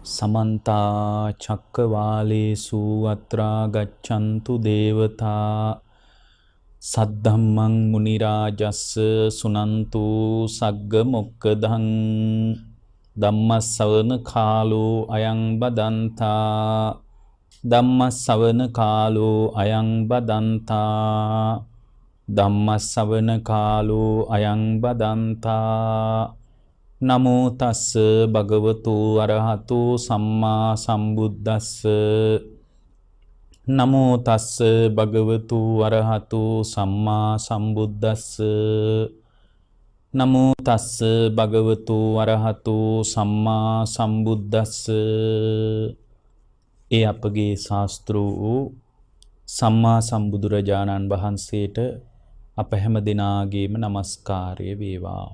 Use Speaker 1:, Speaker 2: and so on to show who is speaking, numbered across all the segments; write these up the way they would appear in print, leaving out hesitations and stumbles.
Speaker 1: समन्ता चक्रवालेषु अत्रा गच्छन्तु देवता सद्धम्मं मुनिराजस्स सुनन्तु सग्ग मोक्खदं ධම්මස්සවන කාලෝ අයං බදන්තා ධම්මස්සවන කාලෝ අයං බදන්තා ධම්මස්සවන කාලෝ අයං බදන්තා නමෝ තස්ස භගවතු අරහතු සම්මා සම්බුද්දස්ස නමෝ තස්ස භගවතු අරහතු සම්මා සම්බුද්දස්ස නමෝ තස්ස භගවතු අරහතු සම්මා සම්බුද්දස්ස. ඒ අපගේ ශාස්ත්‍ර වූ සම්මා සම්බුදුරජාණන් වහන්සේට අප හැම දෙනාගේම নমස්කාරය වේවා.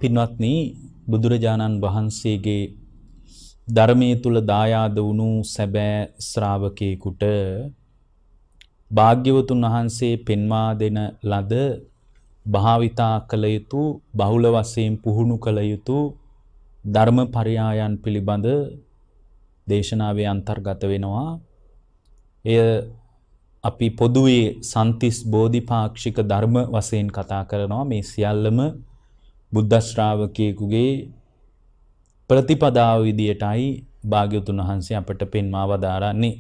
Speaker 1: පින්වත්නි, බුදුරජාණන් වහන්සේගේ ධර්මයේ තුල දායාද වුණු සැබෑ ශ්‍රාවකයෙකුට භාග්‍යවතුන් වහන්සේ පෙන්වා දෙන ලද භාවිතා කළ යුතු බහුල වශයෙන් පුහුණු කළ යුතු ධර්ම පරයායන් පිළිබඳ දේශනාවේ අන්තර්ගත වෙනවා. එය අපි පොදුවේ සන්තිස් බෝධිපාක්ෂික ධර්ම වශයෙන් කතා කරනවා. මේ සියල්ලම බුද්ධ ශ්‍රාවකයෙකුගේ ප්‍රතිපදාව විදියටයි භාග්‍යවතුන් වහන්සේ අපට පෙන්වා වදාරන්නේ.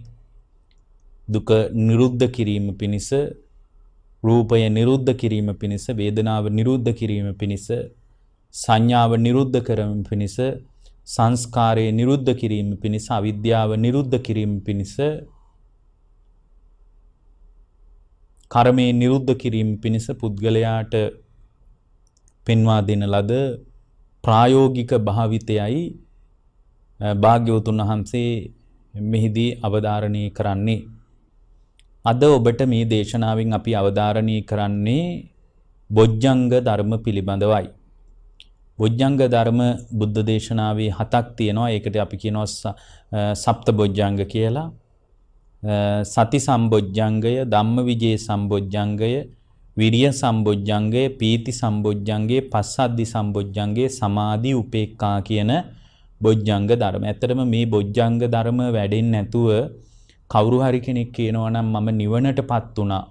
Speaker 1: දුක නිරුද්ධ කිරීම පිණිස, රූපය නිරුද්ධ කිරීම පිණිස, වේදනාව නිරුද්ධ කිරීම පිණිස, සංඥාව නිරුද්ධ කිරීම පිණිස, සංස්කාරය නිරුද්ධ කිරීම පිණිස, අවිද්‍යාව නිරුද්ධ කිරීම පිණිස, කර්මය නිරුද්ධ කිරීම පිණිස පුද්ගලයාට පෙන්වා දෙන ලද ප්‍රායෝගික භාවිතයයි භාග්‍යවතුන් වහන්සේ මෙහිදී අවධාරණය කරන්නේ. අද ඔබට මේ දේශනාවෙන් අපි අවධාරණය කරන්නේ බොජ්ජංග ධර්ම පිළිබඳවයි. බොජ්ජංග ධර්ම බුද්ධ දේශනාවේ 7ක් තියෙනවා. ඒකට අපි කියනවා සප්ත බොජ්ජංග කියලා. සති සම්බොජ්ජංගය, ධම්මවිජේ සම්බොජ්ජංගය, විරිය සම්බොජ්ජංගය, පීති සම්බොජ්ජංගය, පස්සද්ධි සම්බොජ්ජංගය, සමාධි උපේක්ඛා කියන බොජ්ජංග ධර්ම. ඇත්තටම මේ බොජ්ජංග ධර්ම වැඩෙන්නේ නැතුව කවුරු හරි කෙනෙක් කියනවා නම් මම නිවනටපත් වුණා,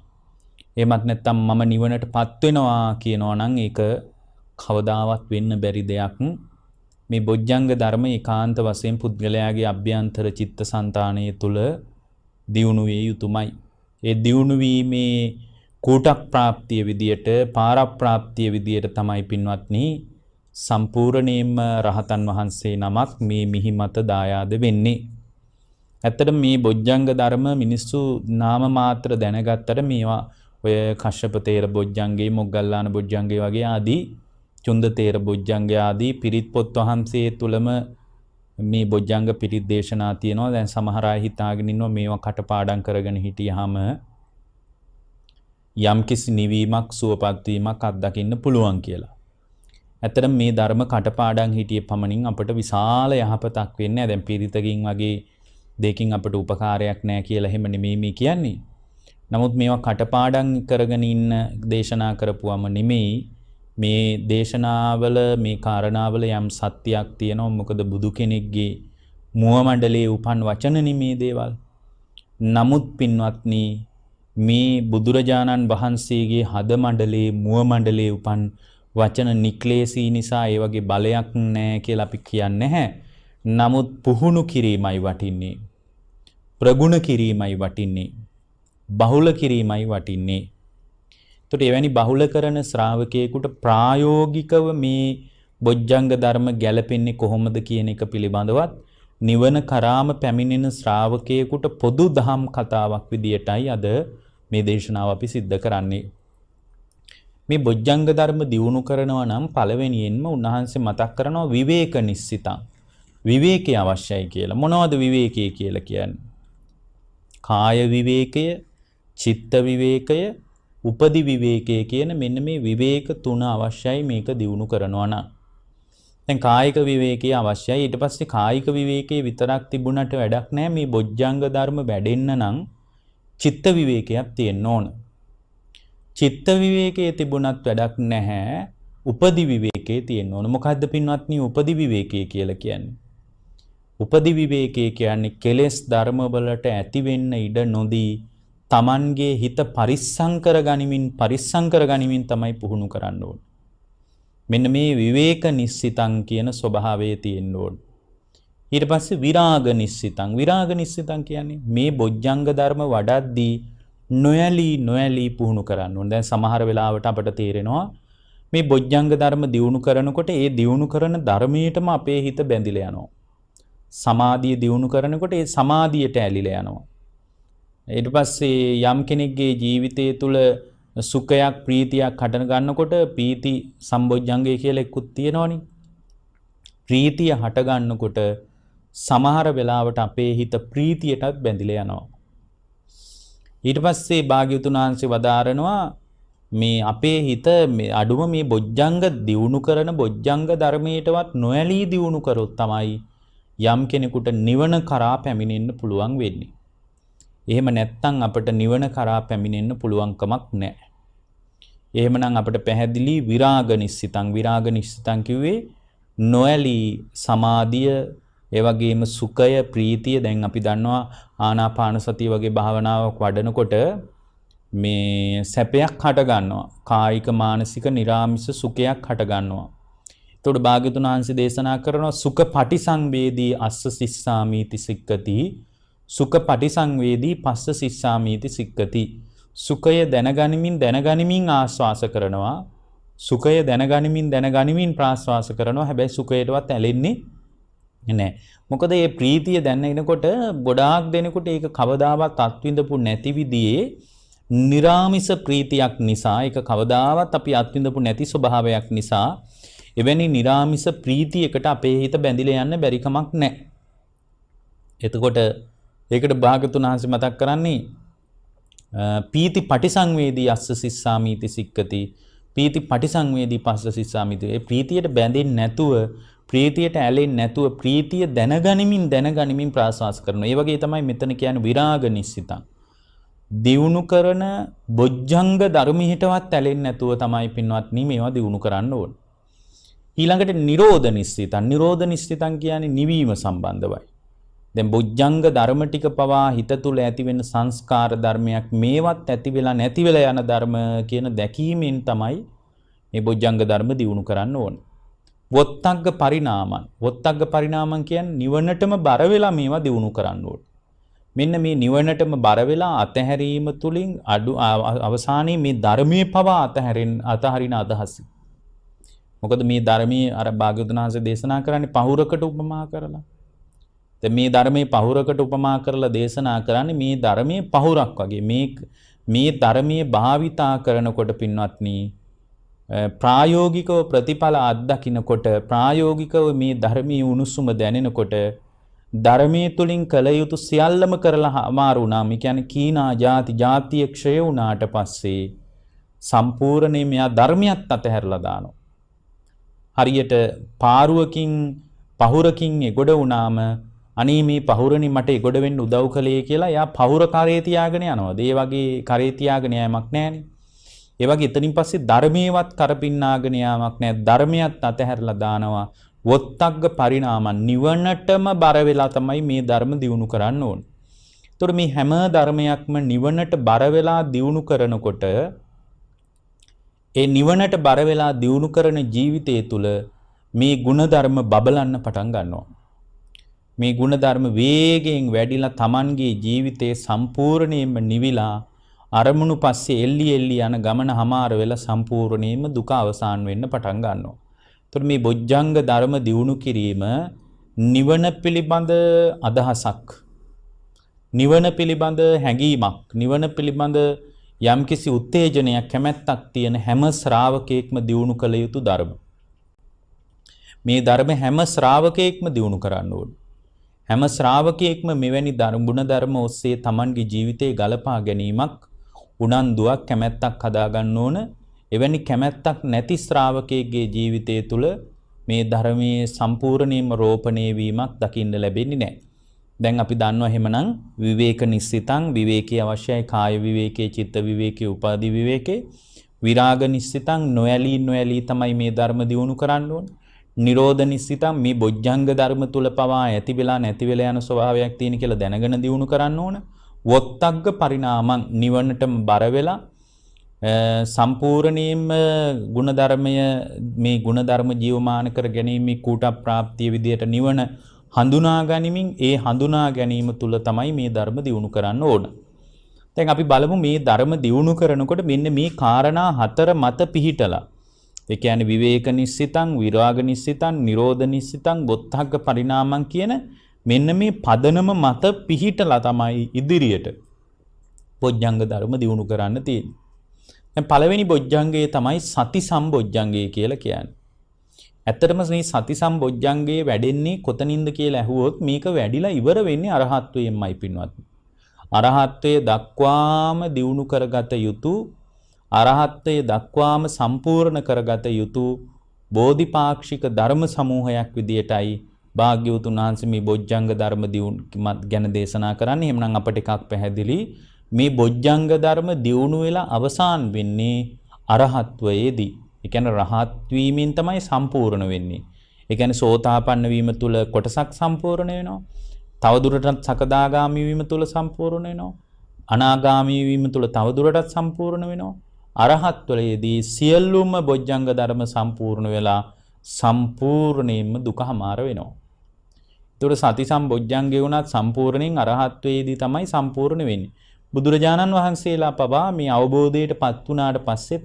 Speaker 1: එහෙමත් නැත්නම් මම නිවනටපත් වෙනවා කියනවා නම් ඒක කවදාවත් වෙන්න බැරි දෙයක්. මේ බොජ්ජංග ධර්ම ඒකාන්ත වශයෙන් පුද්ගලයාගේ අභ්‍යන්තර චිත්තසංතානයේ තුල දියුණු වේ යුතුමයි. ඒ දියුණු වීමේ කූටක් ප්‍රාප්තිය විදියට, පාරප්‍රාප්තිය විදියට තමයි පින්වත්නි සම්පූර්ණයෙන්ම රහතන් වහන්සේ නමක් මේ මිහි මත දායාද වෙන්නේ. ඇත්තටම මේ බොජ්ජංග ධර්ම මිනිස්සු නාම මාත්‍ර දැනගත්තට මේවා ඔය කශ්‍යප තේර බොජ්ජංගේ, මොග්ගල්ලාන බොජ්ජංගේ වගේ ආදී, චුන්ද තේර බොජ්ජංගේ ආදී පිරිත් පොත් වහන්සේ තුලම මේ බොජ්ජංග පිරිත් දේශනා තියෙනවා. දැන් සමහර අය හිතාගෙන ඉන්නවා මේවා කටපාඩම් කරගෙන හිටියාම යම්කිසි නිවීමක්, සුවපත් වීමක් අත්දකින්න පුළුවන් කියලා. ඇත්තටම මේ ධර්ම කටපාඩම් හිටියේ පමණින් අපට විශාල යහපතක් වෙන්නේ නැහැ. දැන් පිරිතකින් වගේ දෙකින් අපට උපකාරයක් නැහැ කියලා එහෙම නෙමෙයි මේ කියන්නේ. නමුත් මේවා කටපාඩම් කරගෙන ඉන්න දේශනා කරපුවම නෙමෙයි, මේ දේශනාවල මේ කාරණාවල යම් සත්‍යයක් තියෙනවා. මොකද බුදු කෙනෙක්ගේ මුව මණ්ඩලයේ උපන් වචන නෙමේ දේවල්. නමුත් පින්වත්නි, මේ බුදුරජාණන් වහන්සේගේ හද මණ්ඩලයේ, මුව මණ්ඩලයේ උපන් වචන නික්ලේශී නිසා ඒ වගේ බලයක් නැහැ කියලා අපි කියන්නේ නැහැ. නමුත් පුහුණු කිරීමයි වටින්නේ, ප්‍රගුණ කිරීමයි වටින්නේ, බහුල කිරීමයි වටින්නේ. එතකොට එවැනි බහුල කරන ශ්‍රාවකයෙකුට ප්‍රායෝගිකව මේ බොජ්ජංග ධර්ම ගැලපෙන්නේ කොහොමද කියන එක පිළිබඳවත් නිවන කරාම පැමිණෙන ශ්‍රාවකයෙකුට පොදු දහම් කතාවක් විදියටයි අද මේ දේශනාව අපි සිද්ධ කරන්නේ. මේ බොජ්ජංග ධර්ම දියුණු කරනවා නම් පළවෙනියෙන්ම උන්වහන්සේ මතක් කරනවා විවේක නිස්සිතං. විවේකය අවශ්‍යයි කියලා. මොනවද විවේකය කියලා කියන්නේ? කාය විවේකය, චිත්ත විවේකය, උපදි විවේකය කියන මෙන්න මේ විවේක තුන අවශ්‍යයි මේක දියුණු කරනවා නම්. දැන් කායික විවේකය අවශ්‍යයි. ඊට පස්සේ කායික විවේකයේ විතරක් තිබුණට වැඩක් නැහැ. මේ බොජ්ජංග ධර්ම වැඩෙන්න නම් චිත්ත විවේකයක් තියෙන්න ඕන. චිත්ත විවේකයේ තිබුණත් වැඩක් නැහැ. උපදි විවේකයේ තියෙන්න ඕන. මොකද්ද පින්වත්නි උපදි විවේකය කියලා කියන්නේ? උපදි විවේකයේ කියන්නේ කෙලෙස් ධර්ම වලට ඇති වෙන්න ඉඩ නොදී තමන්ගේ හිත පරිස්සම් කරගනිමින් තමයි පුහුණු කරන්න ඕනේ. මෙන්න මේ විවේක නිස්සිතං කියන ස්වභාවයේ තියෙන්න ඕනේ. ඊට පස්සේ විරාග නිස්සිතං කියන්නේ මේ බොජ්ජංග ධර්ම වඩද්දී නොයලී පුහුණු කරන්න ඕනේ. දැන් සමහර වෙලාවට අපට තේරෙනවා මේ බොජ්ජංග ධර්ම දියුණු කරනකොට ඒ දියුණු කරන ධර්මයටම අපේ හිත බැඳිලා යනවා. සමාධිය දියුණු කරනකොට ඒ සමාධියට ඇලිලා යනවා. ඊට පස්සේ යම් කෙනෙක්ගේ ජීවිතය තුළ සුඛයක් ප්‍රීතියක් හට ගන්නකොට ප්‍රීති සම්බොජ්ජංගය කියලා එකකුත් තියෙනවනේ. ප්‍රීතිය හට ගන්නකොට සමහර වෙලාවට අපේ හිත ප්‍රීතියටත් බැඳිලා යනවා. ඊට පස්සේ භාග්‍යවතුන් වහන්සේ වදාරනවා මේ අපේ හිත අඩුම මේ බොජ්ජංග දියුණු කරන බොජ්ජංග ධර්මයටවත් නොඇලී දියුණු කරොත් තමයි යම් කෙනෙකුට නිවන කරා පැමිණෙන්න පුළුවන් වෙන්නේ. එහෙම නැත්නම් අපිට නිවන කරා පැමිණෙන්න පුළුවන් කමක් නැහැ. එහෙමනම් අපිට පැහැදිලි විරාග නිස්සිතං කිව්වේ නොඇලී සමාධිය, ඒ වගේම සුඛය, ප්‍රීතිය. දැන් අපි දන්නවා ආනාපාන සතිය වගේ භාවනාවක් වඩනකොට මේ සැපයක් හට ගන්නවා. කායික මානසික නිරාමිස සුඛයක් හට ගන්නවා. එතකොට භාග්‍යවතුන් වහන්සේ දේශනා කරනවා සුඛ පටිසංවේදී අස්ස සිස්සාමීති සික්කති. සුඛ පටිසංවේදී පස්ස සිස්සාමීති සික්කති. සුඛය දැනගනිමින් ආස්වාස කරනවා. සුඛය දැනගනිමින් ප්‍රාස්වාස කරනවා. හැබැයි සුඛයටවත් ඇලෙන්නේ නැහැ. මොකද මේ ප්‍රීතිය දැනෙනකොට ගොඩාක් දෙනෙකුට ඒක කවදාවත් අත්විඳපු නැති විදිහේ නිරාමිස ප්‍රීතියක් නිසා, ඒක කවදාවත් අපි අත්විඳපු නැති ස්වභාවයක් නිසා එවැනි නිරාමිස ප්‍රීතියකට අපේ හිත බැඳිලා යන්න බැරි කමක් නැහැ. එතකොට ඒකට භාග්‍යවතුන් වහන්සේ මතක් කරන්නේ පීති පටිසංවේදී අස්ස සිස්සාමීති සික්කති. පීති පටිසංවේදී පස්ස සිස්සාමීති. ඒ ප්‍රීතියට බැඳෙන්නේ නැතුව, ප්‍රීතියට ඇලෙන්නේ නැතුව ප්‍රීතිය දැනගනිමින් ප්‍රාස්වාස කරනවා. ඒ වගේ තමයි මෙතන කියන්නේ විරාග නිස්සිතං. දියුණු කරන බොජ්ජංග ධර්මයටවත් ඇලෙන්නේ නැතුව තමයි පින්වත්නි මේවා දියුණු කරන්න ඕන. ඊළඟට නිරෝධ නිස්සිතං කියන්නේ නිවීම සම්බන්ධවයි. දැන් බොජ්ජංග ධර්ම ටික පවා හිත තුළ ඇති වෙන සංස්කාර ධර්මයක් මේවත් ඇති වෙලා නැති වෙලා යන ධර්ම කියන දැකීමෙන් තමයි මේ බොජ්ජංග ධර්ම දියුණු කරන්න ඕන. වොත්තග්ග පරිණාමං කියන්නේ නිවනටම බර වෙලා මේවා දියුණු කරන්න ඕන. මෙන්න මේ නිවනටම බර වෙලා අතහැරීම තුලින් අවසානයේ මේ ධර්මයේ පවා අතහරින අදහස. මොකද මේ ධර්මයේ අර භාග්‍යවතුන් වහන්සේ දේශනා කරන්නේ පහුරකට උපමා කරලා. දැන් මේ ධර්මයේ පහුරකට උපමා කරලා දේශනා කරන්නේ මේ ධර්මයේ පහුරක් වගේ. මේ ධර්මයේ භාවිතා කරනකොට පින්වත්නි ප්‍රායෝගිකව ප්‍රතිඵල අත්දකින්නකොට, ප්‍රායෝගිකව මේ ධර්මයේ උණුසුම දැනෙනකොට ධර්මයේ තුලින් කල යුතු සියල්ලම කරලා අමාරු වුණා. මේ කියන්නේ කීනා ಜಾතිය ක්ෂය වුණාට පස්සේ සම්පූර්ණයෙන් මෙයා ධර්මියත් අතහැරලා දානවා. හරියට පහුරකින් එගොඩ වුණාම අනේ මේ පහුරනි මට එගොඩ වෙන්න උදව් කළේ කියලා එයා පහුර කරේ තියාගෙන යනවා. ඒ වගේ කරේ තියාගෙන යෑමක් නැහැනේ. ඒ වගේ එතනින් පස්සේ ධර්මයේවත් කරපින්නාගෙන යාමක් නැහැ. ධර්මයත් අතහැරලා දානවා. වොත්තග්ග පරිණාමං නිවනටම බර වෙලා තමයි මේ ධර්ම දියුණු කරන්න ඕන. ඒතකොට මේ හැම ධර්මයක්ම නිවනට බර වෙලා දියුණු කරනකොට ඒ නිවනට බර වෙලා දියුණු කරන ජීවිතය තුළ මේ ಗುಣධර්ම බබලන්න පටන් ගන්නවා. මේ ಗುಣධර්ම වේගයෙන් වැඩිලා Tamanගේ ජීවිතේ සම්පූර්ණයෙන්ම නිවිලා අරමුණු පස්සේ එල්ලි යන ගමන හමාර වෙලා සම්පූර්ණයෙන්ම දුක අවසන් වෙන්න පටන් ගන්නවා. එතකොට මේ බොජ්ජංග ධර්ම දියුණු කිරීම නිවන පිළිබඳ අදහසක්, නිවන පිළිබඳ හැඟීමක්, නිවන පිළිබඳ යම්කිසි උත්තේජනයක්, කැමැත්තක් තියෙන හැම ශ්‍රාවකයෙක්ම දියුණු කළ යුතු ධර්ම. මේ ධර්ම හැම ශ්‍රාවකයෙක්ම දියුණු කරන්න ඕන. හැම ශ්‍රාවකයෙක්ම මෙවැනි ගුණ ධර්ම ඔස්සේ Tamanගේ ජීවිතේ ගලපා ගැනීමක්, උනන්දුවක්, කැමැත්තක් හදාගන්න ඕන. එවැනි කැමැත්තක් නැති ශ්‍රාවකයෙක්ගේ ජීවිතය තුළ මේ ධර්මයේ සම්පූර්ණයෙන්ම රෝපණය වීමක් දකින්න ලැබෙන්නේ නැහැ. දැන් අපි දන්නවා එහෙමනම් විවේක නිස්සිතං, විවේකී අවශ්‍යයි. කාය විවේකේ, චිත්ත විවේකේ, උපාදි විවේකේ. විරාග නිස්සිතං, නොයලී තමයි මේ ධර්ම දියුණු කරන්න ඕන. නිරෝධ නිස්සිතං මේ බොජ්ජංග ධර්ම තුල පවා ඇති වෙලා නැති වෙලා යන ස්වභාවයක් තියෙන කියලා දැනගෙන දියුණු කරන්න ඕන. වොත්තග්ග පරිණාමං නිවනටම බර වෙලා සම්පූර්ණයෙන්ම ಗುಣධර්මය මේ ಗುಣධර්ම ජීවමාන කර ගැනීමේ කූට ප්‍රාප්තිය විදියට නිවන හඳුනා ගනිමින් ඒ හඳුනා ගැනීම තුල තමයි මේ ධර්ම දියුණු කරන්න ඕන. දැන් අපි බලමු මේ ධර්ම දියුණු කරනකොට මෙන්න මේ කාරණා හතර මත පිහිටලා. ඒ කියන්නේ විවේක නිස්සිතං, විරාග නිස්සිතං, නිරෝධ නිස්සිතං, බොත්තග්ග පරිණාමං කියන මෙන්න මේ පදනම මත පිහිටලා තමයි ඉදිරියට බොජ්ජංග ධර්ම දියුණු කරන්න තියෙන්නේ. දැන් පළවෙනි බොජ්ජංගය තමයි සති සම්බොජ්ජංගය කියලා කියන්නේ. ඇත්තටම මේ සති සම්බොජ්ජංගයේ වැඩෙන්නේ කොතනින්ද කියලා ඇහුවොත් මේක වැඩිලා ඉවර වෙන්නේ අරහත්වයෙන්මයි පින්වත්නි. අරහත්වයේ දක්වාම දියුණු කරගත යුතු අරහත්වයේ දක්වාම සම්පූර්ණ කරගත යුතු බෝධිපාක්ෂික ධර්ම සමූහයක් විදියටයි භාග්‍යවතුන් වහන්සේ මේ බොජ්ජංග ධර්ම දියුණු ගැන දේශනා කරන්නේ. එහෙනම් අපට එකක් පැහැදිලි මේ බොජ්ජංග ධර්ම දියුණු වෙලා අවසාන වෙන්නේ අරහත්වයේදී. ඒ කියන්නේ රහත් වීමෙන් තමයි සම්පූර්ණ වෙන්නේ. ඒ කියන්නේ සෝතාපන්න වීම තුල කොටසක් සම්පූර්ණ වෙනවා. තවදුරටත් සකදාගාමී වීම තුල සම්පූර්ණ වෙනවා. අනාගාමී වීම තුල තවදුරටත් සම්පූර්ණ වෙනවා. අරහත්වයේදී සියලුම බොජ්ජංග ධර්ම සම්පූර්ණ වෙලා සම්පූර්ණයෙන්ම දුකමාර වෙනවා. ඒතකොට සති සම්බොජ්ජංගේ උනත් සම්පූර්ණයෙන් අරහත්වයේදී තමයි සම්පූර්ණ වෙන්නේ. බුදුරජාණන් වහන්සේලා පවා මේ අවබෝධයට පත් වුණාට පස්සෙත්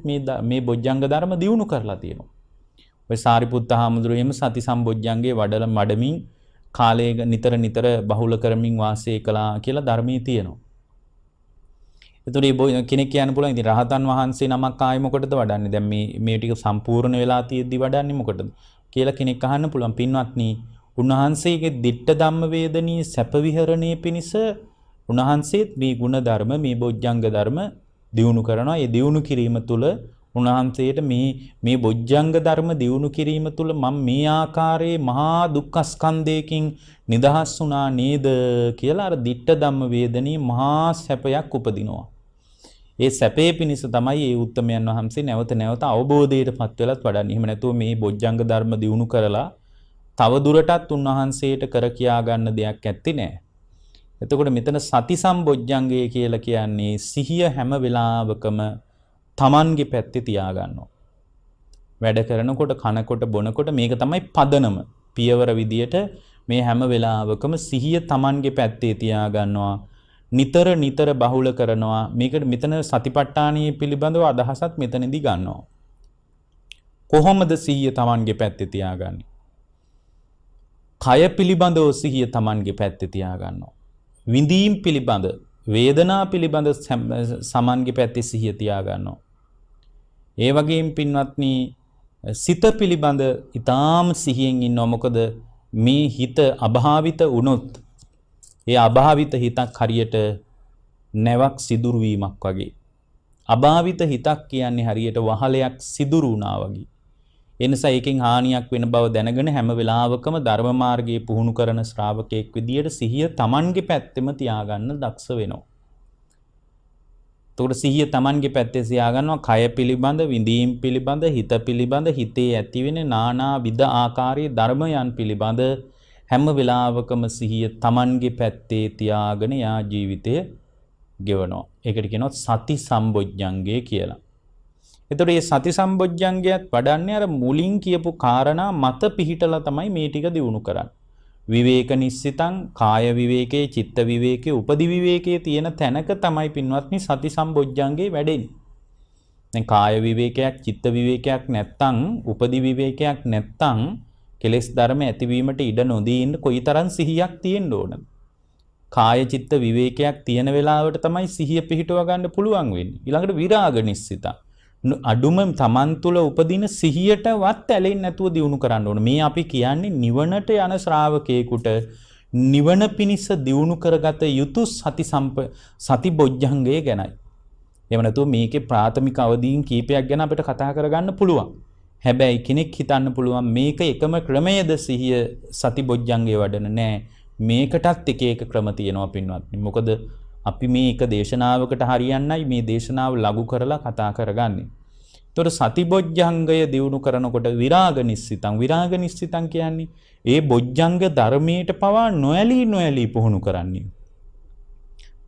Speaker 1: මේ බොජ්ජංග ධර්ම දියුණු කරලා තියෙනවා. ඔය සාරිපුත්ත හාමුදුරුවෝ එහෙම සති සම්බොජ්ජංගේ වඩමින් කාලය නිතර බහුල කරමින් වාසය කළා කියලා ධර්මයේ තියෙනවා. ඒතකොට කෙනෙක් කියන්න පුළුවන් ඉතින් රහතන් වහන්සේ නමක් ආයෙ මොකටද වඩන්නේ? දැන් මේ ටික සම්පූර්ණ වෙලා තියෙද්දි වඩන්නේ මොකටද කියලා කෙනෙක් අහන්න පුළුවන්. පින්වත්නි, උන්වහන්සේගේ දිට්ඨ ධම්ම වේදනී සැප විහරණයේ පිණිස උන්වහන්සේත් මේ ගුණ ධර්ම මේ බොජ්ජංග ධර්ම දියුණු කරනවා. ඒ දියුණු කිරීම තුළ උන්වහන්සේට මේ බොජ්ජංග ධර්ම දියුණු කිරීම තුළ මම මේ ආකාරයේ මහා දුක්ඛ ස්කන්ධයකින් නිදහස් වුණා නේද කියලා අර දිට්ඨ ධම්ම වේදනී මහා සැපයක් උපදිනවා. ඒ සැපේ පිණිස තමයි මේ උත්තමයන් වහන්සේ නැවත අවබෝධයටපත් වෙලත් වඩන්නේ. එහෙම නැතුව මේ බොජ්ජංග ධර්ම දියුණු කරලා තව දුරටත් උන්වහන්සේට කර කියා ගන්න දෙයක් ඇත්තේ නැහැ. එතකොට මෙතන සති සම්බොජ්ජංගය කියලා කියන්නේ සිහිය හැම වෙලාවකම Tamanගේ පැත්තේ තියා ගන්නවා. වැඩ කරනකොට, කනකොට, බොනකොට මේක තමයි පදනම. පියවර විදියට මේ හැම වෙලාවකම සිහිය Tamanගේ පැත්තේ තියා ගන්නවා. නිතර බහුල කරනවා. මේකට මෙතන සතිපට්ඨානයේ පිළිබඳව අදහසක් මෙතනදී ගන්නවා. කොහොමද සිහිය Tamanගේ පැත්තේ තියාගන්නේ? කය පිළිබඳව සිහිය Tamanගේ පැත්තේ තියා ගන්නවා. විඳීම් පිළිබඳ, වේදනා පිළිබඳ සමන්ගේ පැත්තේ සිහිය තියා ගන්නවා. ඒ වගේම පින්වත්නි, සිත පිළිබඳ ඊටාම සිහියෙන් ඉන්නවා. මොකද මේ හිත අභාවිත වුණොත් ඒ අභාවිත හිතක් හරියට නැවක් සිදුරු වීමක් වගේ. අභාවිත හිතක් කියන්නේ හරියට වහලයක් සිදුරු වුණා වගේ. ඒ නිසා එකකින් හානියක් වෙන බව දැනගෙන හැම වෙලාවකම ධර්ම මාර්ගයේ පුහුණු කරන ශ්‍රාවකෙක් විදියට සිහිය Tamanගේ පැත්තෙම තියාගන්න දක්ෂ වෙනවා. එතකොට සිහිය Tamanගේ පැත්තේ තියාගන්නවා. කය පිළිබඳ, විඳීම් පිළිබඳ, හිත පිළිබඳ, හිතේ ඇතිවෙන නානා විද ආකාරයේ ධර්මයන් පිළිබඳ හැම වෙලාවකම සිහිය Tamanගේ පැත්තේ තියාගෙන යා ජීවිතය ගෙවනවා. ඒකට කියනවා සති සම්බොජ්ජංගය කියලා. එතකොට මේ සති සම්බොජ්ජංගයත් වඩන්නේ අර මුලින් කියපු කාරණා මත පිහිටලා තමයි මේ ටික දියුණු කරන්නේ. විවේක නිස්සිතං, කාය විවේකයේ, චිත්ත විවේකයේ, උපදි විවේකයේ තියෙන තැනක තමයි පින්වත්නි සති සම්බොජ්ජංගේ වැඩෙන්නේ. දැන් කාය විවේකයක්, චිත්ත විවේකයක් නැත්තම්, උපදි විවේකයක් නැත්තම් කෙලෙස් ධර්ම ඇතිවීමට ඉඩ නොදී ඉන්න කොයිතරම් සිහියක් තියෙන්න ඕනද? කාය චිත්ත විවේකයක් තියෙන වෙලාවට තමයි සිහිය පිහිටව ගන්න පුළුවන් වෙන්නේ. ඊළඟට විරාග නිස්සිතං, අඩුම Taman තුල උපදින සිහියටවත් ඇලෙන්නේ නැතුව දියුණු කරන්න ඕන. මේ අපි කියන්නේ නිවනට යන ශ්‍රාවකයෙකුට නිවන පිණිස දියුණු කරගත යුතු සති බොජ්ජංගය ගැනයි. එහෙම නැතුව මේකේ ප්‍රාථමික අවදීන් කීපයක් ගැන අපිට කතා කරගන්න පුළුවන්. හැබැයි කෙනෙක් හිතන්න පුළුවන් මේක එකම ක්‍රමයේද සිහිය සති බොජ්ජංගේ වඩන නෑ. මේකටත් එක ක්‍රම තියෙනවා පින්වත්නි. මොකද අපි මේ එක දේශනාවකට හරියන්නයි මේ දේශනාව ලඝු කරලා කතා කරගන්නේ. තොර සතිබොජ්ජංගය දියුණු කරනකොට විරාග නිස්සිතං කියන්නේ ඒ බොජ්ජංග ධර්මයට පවා නොඇලී පුහුණු කරන්නේ.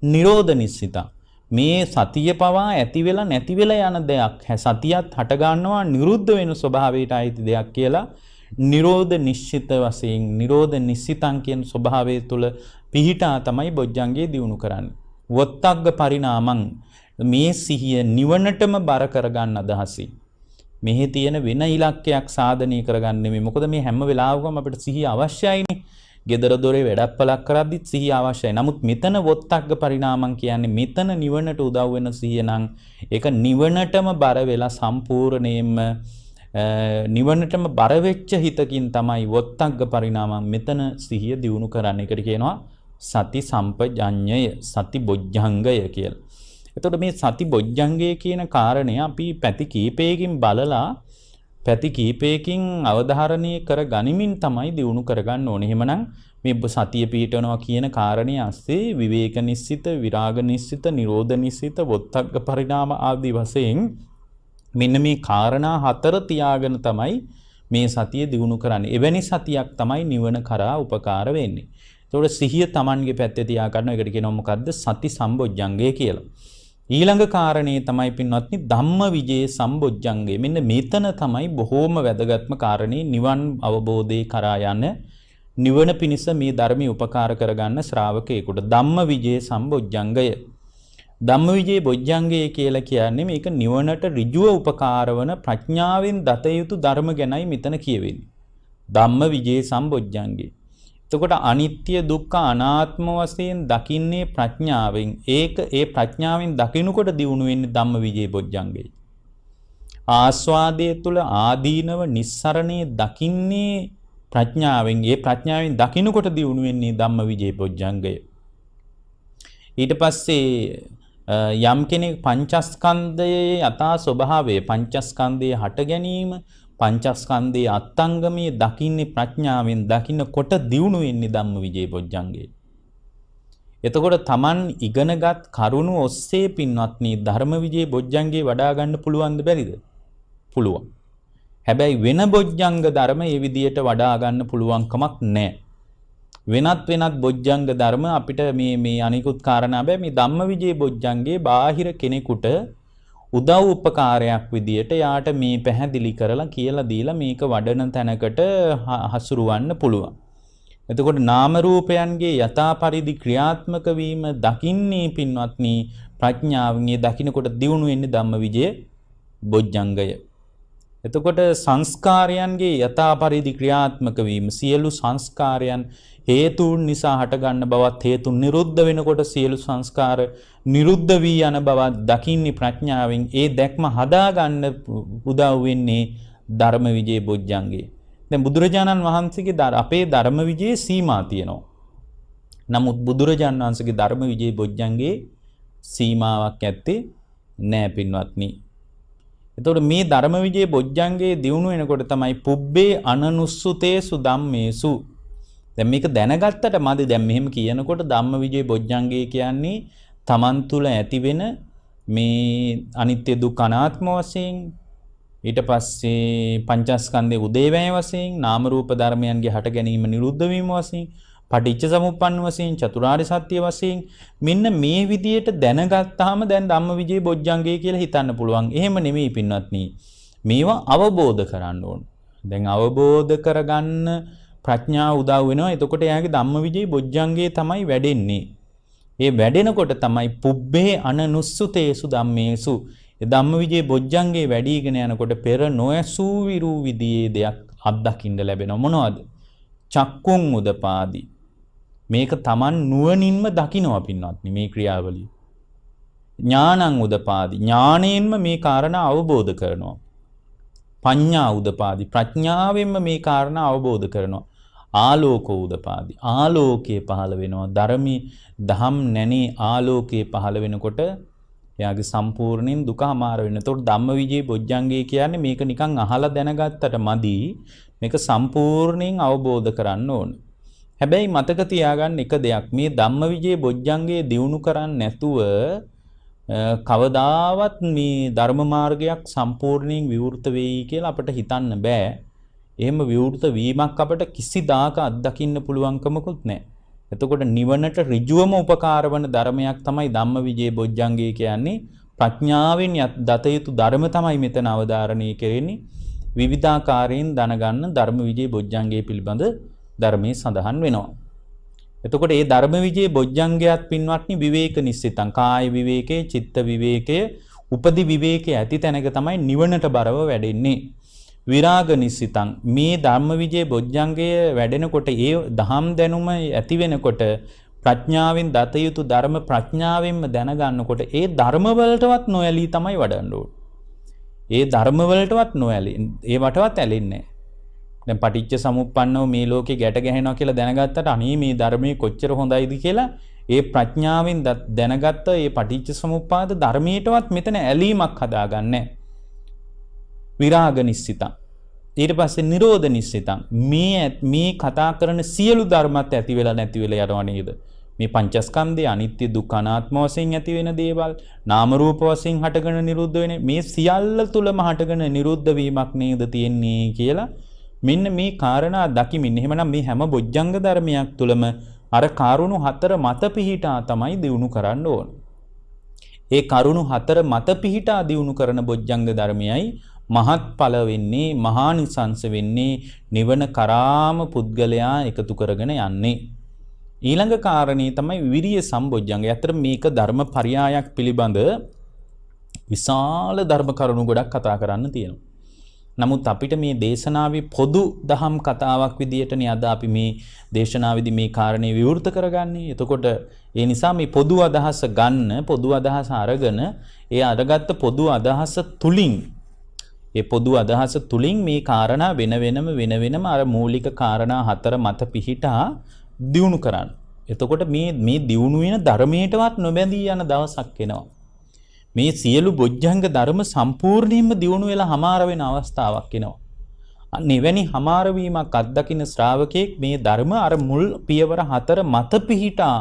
Speaker 1: නිරෝධ නිස්සිතං මේ සතිය පවා ඇති වෙලා නැති වෙලා යන දෙයක්. සතියත් හට ගන්නවා නිරුද්ධ වෙන ස්වභාවයට අයිති දෙයක් කියලා නිරෝධ නිශ්චිත වශයෙන් නිරෝධ නිස්සිතං කියන ස්වභාවය තුළ පිහිටා තමයි බොජ්ජංගේ දියුණු කරන්නේ. වොත්තග්ග පරිණාමං මේ සිහිය නිවනටම බර කරගන්න අදහසින්. මෙහි තියෙන වෙන ඉලක්කයක් සාධනය කරගන්න නෙමෙයි. මොකද මේ හැම වෙලාවකම අපිට සිහිය අවශ්‍යයිනේ. ගෙදර දොරේ වැඩපලක් කරද්දිත් සිහිය අවශ්‍යයි. නමුත් මෙතන වොත්තග්ග පරිණාමං කියන්නේ මෙතන නිවනට උදව් වෙන සිහිය නම් ඒක නිවනටම බර වෙලා සම්පූර්ණයෙන්ම නිවනටම බර වෙච්ච හිතකින් තමයි වොත්තග්ග පරිණාමං මෙතන සිහිය දියුණු කරන්න. ඒකට කියනවා සති සම්පජඤ්ඤය සති බොජ්ජංගය කියලා. එතකොට මේ සති බොජ්ජංගය කියන කාරණය අපි පැති කීපයකින් බලලා පැති කීපයකින් අවධාරණය කර ගනිමින් තමයි දියුණු කරගන්න ඕනේ. එහෙමනම් මේ සතිය පිහිටනවා කියන කාරණේ ASCII විවේක නිස්සිත, විරාග නිස්සිත, නිරෝධ නිස්සිත, වොත්තග්ග පරිණාම ආදී වශයෙන් මෙන්න මේ කාරණා හතර තියාගෙන තමයි මේ සතිය දියුණු කරන්නේ. එවැනි සතියක් තමයි නිවන කරා උපකාර වෙන්නේ. ඒතකොට සිහිය Tamanගේ පැත්තේ තියා ගන්න එකට කියනවා මොකද්ද? සති සම්බොජ්ජංගය කියලා. ඊළඟ කාරණේ තමයි පින්වත්නි ධම්මවිජේ සම්බොජ්ජංගය. මෙන්න මෙතන තමයි බොහෝම වැදගත්ම කාරණේ නිවන් අවබෝධේ කරා යන නිවන පිණිස මේ ධර්මයේ උපකාර කරගන්න ශ්‍රාවකයෙකුට ධම්මවිජේ සම්බොජ්ජංගය. ධම්මවිජේ බොජ්ජංගය කියලා කියන්නේ මේක නිවනට ඍජුව උපකාර වන ප්‍රඥාවෙන් දත යුතු ධර්ම ගැනයි මෙතන කියවෙන්නේ. ධම්මවිජේ සම්බොජ්ජංගය. එතකොට අනිත්‍ය දුක්ඛ අනාත්ම වශයෙන් දකින්නේ ප්‍රඥාවෙන්. ඒ ප්‍රඥාවෙන් දකිනකොට දියුණු වෙන්නේ ධම්මවිජේ බොජ්ජංගය. ආස්වාදයේ තුල ආදීනව නිස්සරණේ දකින්නේ ප්‍රඥාවෙන්. ඒ ප්‍රඥාවෙන් දකිනකොට දියුණු වෙන්නේ ධම්මවිජේ බොජ්ජංගය. ඊට පස්සේ යම් කෙනෙක් පංචස්කන්ධයේ යථා ස්වභාවය පංචස්කන්ධයේ හට ගැනීම පංචස්කන්ධයේ අත්ංගමයේ දකින්නේ ප්‍රඥාවෙන් දකින්නකොට දියුණු වෙන්නේ ධම්මවිජේ බොජ්ජංගේ. එතකොට Taman ඉගෙනගත් කරුණු ඔස්සේ පින්වත්නි ධර්මවිජේ බොජ්ජංගේ වඩා ගන්න පුළුවන්ද බැරිද? පුළුවන්. හැබැයි වෙන බොජ්ජංග ධර්ම මේ විදියට වඩා ගන්න පුළුවන්කමක් නැහැ. වෙනත් බොජ්ජංග ධර්ම අපිට මේ අනිකුත් කාරණා බෑ මේ ධම්මවිජේ බොජ්ජංගේ බාහිර කෙනෙකුට උදව් උපකාරයක් විදියට යාට මේ පැහැදිලි කරලා කියලා දීලා මේක වඩන තැනකට හසුරවන්න පුළුවන්. එතකොට නාම රූපයන්ගේ යථා පරිදි ක්‍රියාත්මක වීම දකින්නේ පින්වත්නි ප්‍රඥාවෙන් දකින්නකොට දියුණු වෙන්නේ ධම්මවිජේ බොජ්ජංගය. එතකොට සංස්කාරයන්ගේ යථා පරිදි ක්‍රියාත්මක වීම සියලු සංස්කාරයන් හේතුන් නිසා හටගන්න බවත් හේතුන් නිරුද්ධ වෙනකොට සියලු සංස්කාර නිරුද්ධ වී යන බවත් දකින්නේ ප්‍රඥාවෙන්. ඒ දැක්ම හදාගන්න උදව් වෙන්නේ ධර්මවිජේ බොජ්ජංගේ. දැන් බුදුරජාණන් වහන්සේගේ අපේ ධර්මවිජේ සීමා තියෙනවා. නමුත් බුදුරජාණන් වහන්සේගේ ධර්මවිජේ බොජ්ජංගේ සීමාවක් ඇත්තේ නෑ පින්වත්නි. එතකොට මේ ධර්මවිජේ බොජ්ජංගේ දියුණු වෙනකොට තමයි පුබ්බේ අනනුස්සුතේසු ධම්මේසු. දැන් මේක දැනගත්තට මදි. දැන් මෙහෙම කියනකොට ධම්මවිජේ බොජ්ජංගේ කියන්නේ තමන් තුළ ඇති වෙන මේ අනිත්‍ය දුක්ඛ අනාත්ම වශයෙන් ඊට පස්සේ පංචස්කන්ධයේ උදේවැය වශයෙන් නාම රූප ධර්මයන්ගේ හට ගැනීම නිරුද්ධ වීම වශයෙන් පටිච්ච සමුප්පන්න වශයෙන් චතුරාර්ය සත්‍ය වශයෙන් මෙන්න මේ විදියට දැනගත්තාම දැන් ධම්මවිජේ බොජ්ජංගේ කියලා හිතන්න පුළුවන්. එහෙම නෙමෙයි පින්වත්නි. මේවා අවබෝධ කරන්න ඕන. දැන් අවබෝධ කරගන්න ප්‍රඥාව උදව් වෙනවා. එතකොට එයාගේ ධම්මවිජේ බොජ්ජංගේ තමයි වැඩෙන්නේ. ඒ වැඩෙනකොට තමයි පුබ්බේ අනනුස්සුතේසු ධම්මේසු. ඒ ධම්මවිජේ බොජ්ජංගේ වැඩිගෙන යනකොට පෙර නොඇසූ විරු විදියේ දෙයක් අත්දකින්න ලැබෙනවා. මොනවද? චක්කුන් උදපාදි. මේක Taman නුවණින්ම දකිනවා පින්වත්නි මේ ක්‍රියාවලිය. ඥානං උදපාදි. ඥාණයෙන්ම මේ කාරණා අවබෝධ කරනවා. පඤ්ඤා උදපාදි. ප්‍රඥාවෙන්ම මේ කාරණා අවබෝධ කරනවා. ආලෝක උදපාදි. ආලෝකයේ පහළ වෙනවා. ධර්මී දහම් නැණේ ආලෝකයේ පහළ වෙනකොට එයාගේ සම්පූර්ණයෙන් දුක හමාර වෙනවා. ඒතකොට ධම්මවිජේ බොජ්ජංගේ කියන්නේ මේක නිකන් අහලා දැනගත්තට මදි. මේක සම්පූර්ණයෙන් අවබෝධ කරන්න ඕන. හැබැයි මතක තියාගන්න එක දෙයක් මේ ධම්මවිජේ බොජ්ජංගේ දියුණු කරන්නේ නැතුව කවදාවත් මේ ධර්ම මාර්ගයක් සම්පූර්ණයෙන් විවෘත වෙයි කියලා අපිට හිතන්න බෑ. එහෙම විවෘත වීමක් අපිට කිසිදාක අත්දකින්න පුළුවන්කමකුත් නැහැ. එතකොට නිවනට ඍජුවම උපකාර වන ධර්මයක් තමයි ධම්මවිජය බොජ්ජංගය කියන්නේ. ප්‍රඥාවෙන් දත යුතු ධර්ම තමයි මෙතන අවධාරණය කෙරෙන්නේ. විවිධාකාරයෙන් දැනගන්න ධර්මවිජය බොජ්ජංගය පිළිබඳ ධර්මයේ සඳහන් වෙනවා. එතකොට මේ ධර්මවිජය බොජ්ජංගයත් පින්වත්නි විවේක නිස්සිතං කාය විවේකයේ චිත්ත විවේකයේ උපදි විවේකයේ ඇති තැනක තමයි නිවනට බරව වැඩෙන්නේ. විරාග නිස්සිතං මේ ධම්මවිජය බොජ්ජංගය වැඩෙනකොට ඒ දහම් දැනුම ඇති වෙනකොට ප්‍රඥාවෙන් දත යුතු ධර්ම ප්‍රඥාවෙන්ම දැනගන්නකොට ඒ ධර්ම වලටවත් නොඇලී තමයි වඩන්න ඕනේ. ඒ ධර්ම වලටවත් නොඇලී ඒවටවත් ඇලෙන්නේ නැහැ. දැන් පටිච්ච සමුප්පන්නව මේ ලෝකේ ගැට ගැහෙනවා කියලා දැනගත්තට අනේ මේ ධර්මයේ කොච්චර හොඳයිද කියලා ඒ ප්‍රඥාවෙන් දැනගත්ත ඒ පටිච්ච සමුප්පාද ධර්මයටවත් මෙතන ඇලීමක් හදාගන්නේ. විරාග නිස්සිතං ඊට පස්සේ නිරෝධ නිස්සිතං මේ කතා කරන සියලු ධර්මත් ඇති වෙලා නැති වෙලා යනවා නේද? මේ පංචස්කන්ධය අනිත්‍ය දුක්ඛ අනාත්ම වශයෙන් ඇති වෙන දේවල් නාම රූප වශයෙන් හටගෙන නිරුද්ධ වෙන මේ සියල්ල තුලම හටගෙන නිරුද්ධ වීමක් නේද තියෙන්නේ කියලා මෙන්න මේ කාරණා දකිමින් එහෙමනම් මේ හැම බොජ්ජංග ධර්මයක් තුලම අර කරුණු හතර මත පිහිටා තමයි දිනු කරන්න ඕන. ඒ කරුණු හතර මත පිහිටා දිනු කරන බොජ්ජංග ධර්මයයි මහත්ඵල වෙන්නේ මහානිසංස වෙන්නේ නිවන කරාම පුද්ගලයා එකතු කරගෙන යන්නේ. ඊළඟ කාරණේ තමයි විරිය සම්බොජ්ජංගය. අතර මේක ධර්ම පරයායක් පිළිබඳ විශාල ධර්ම කරුණු ගොඩක් කතා කරන්න තියෙනවා. නමුත් අපිට මේ දේශනාවේ පොදු දහම් කතාවක් විදියටනේ අද අපි මේ දේශනාවේදී මේ කාරණේ විවෘත කරගන්නේ. එතකොට ඒ නිසා මේ පොදු අදහස ගන්න, පොදු අදහස අරගෙන ඒ අරගත්ත පොදු අදහස තුලින් මේ කාරණා වෙන වෙනම අර මූලික කාරණා හතර මත පිහිටා දියුණු කරන්න. එතකොට මේ දියුණු වෙන ධර්මයටවත් නොබැඳී යන දවසක් එනවා. මේ සියලු බොජ්ජංග ධර්ම සම්පූර්ණයෙන්ම දියුණු වෙලා හමාර වෙන අවස්ථාවක් එනවා. අන්න එවැනි හමාර වීමක් අත්දකින්න ශ්‍රාවකෙක් මේ ධර්ම අර මුල් පියවර හතර මත පිහිටා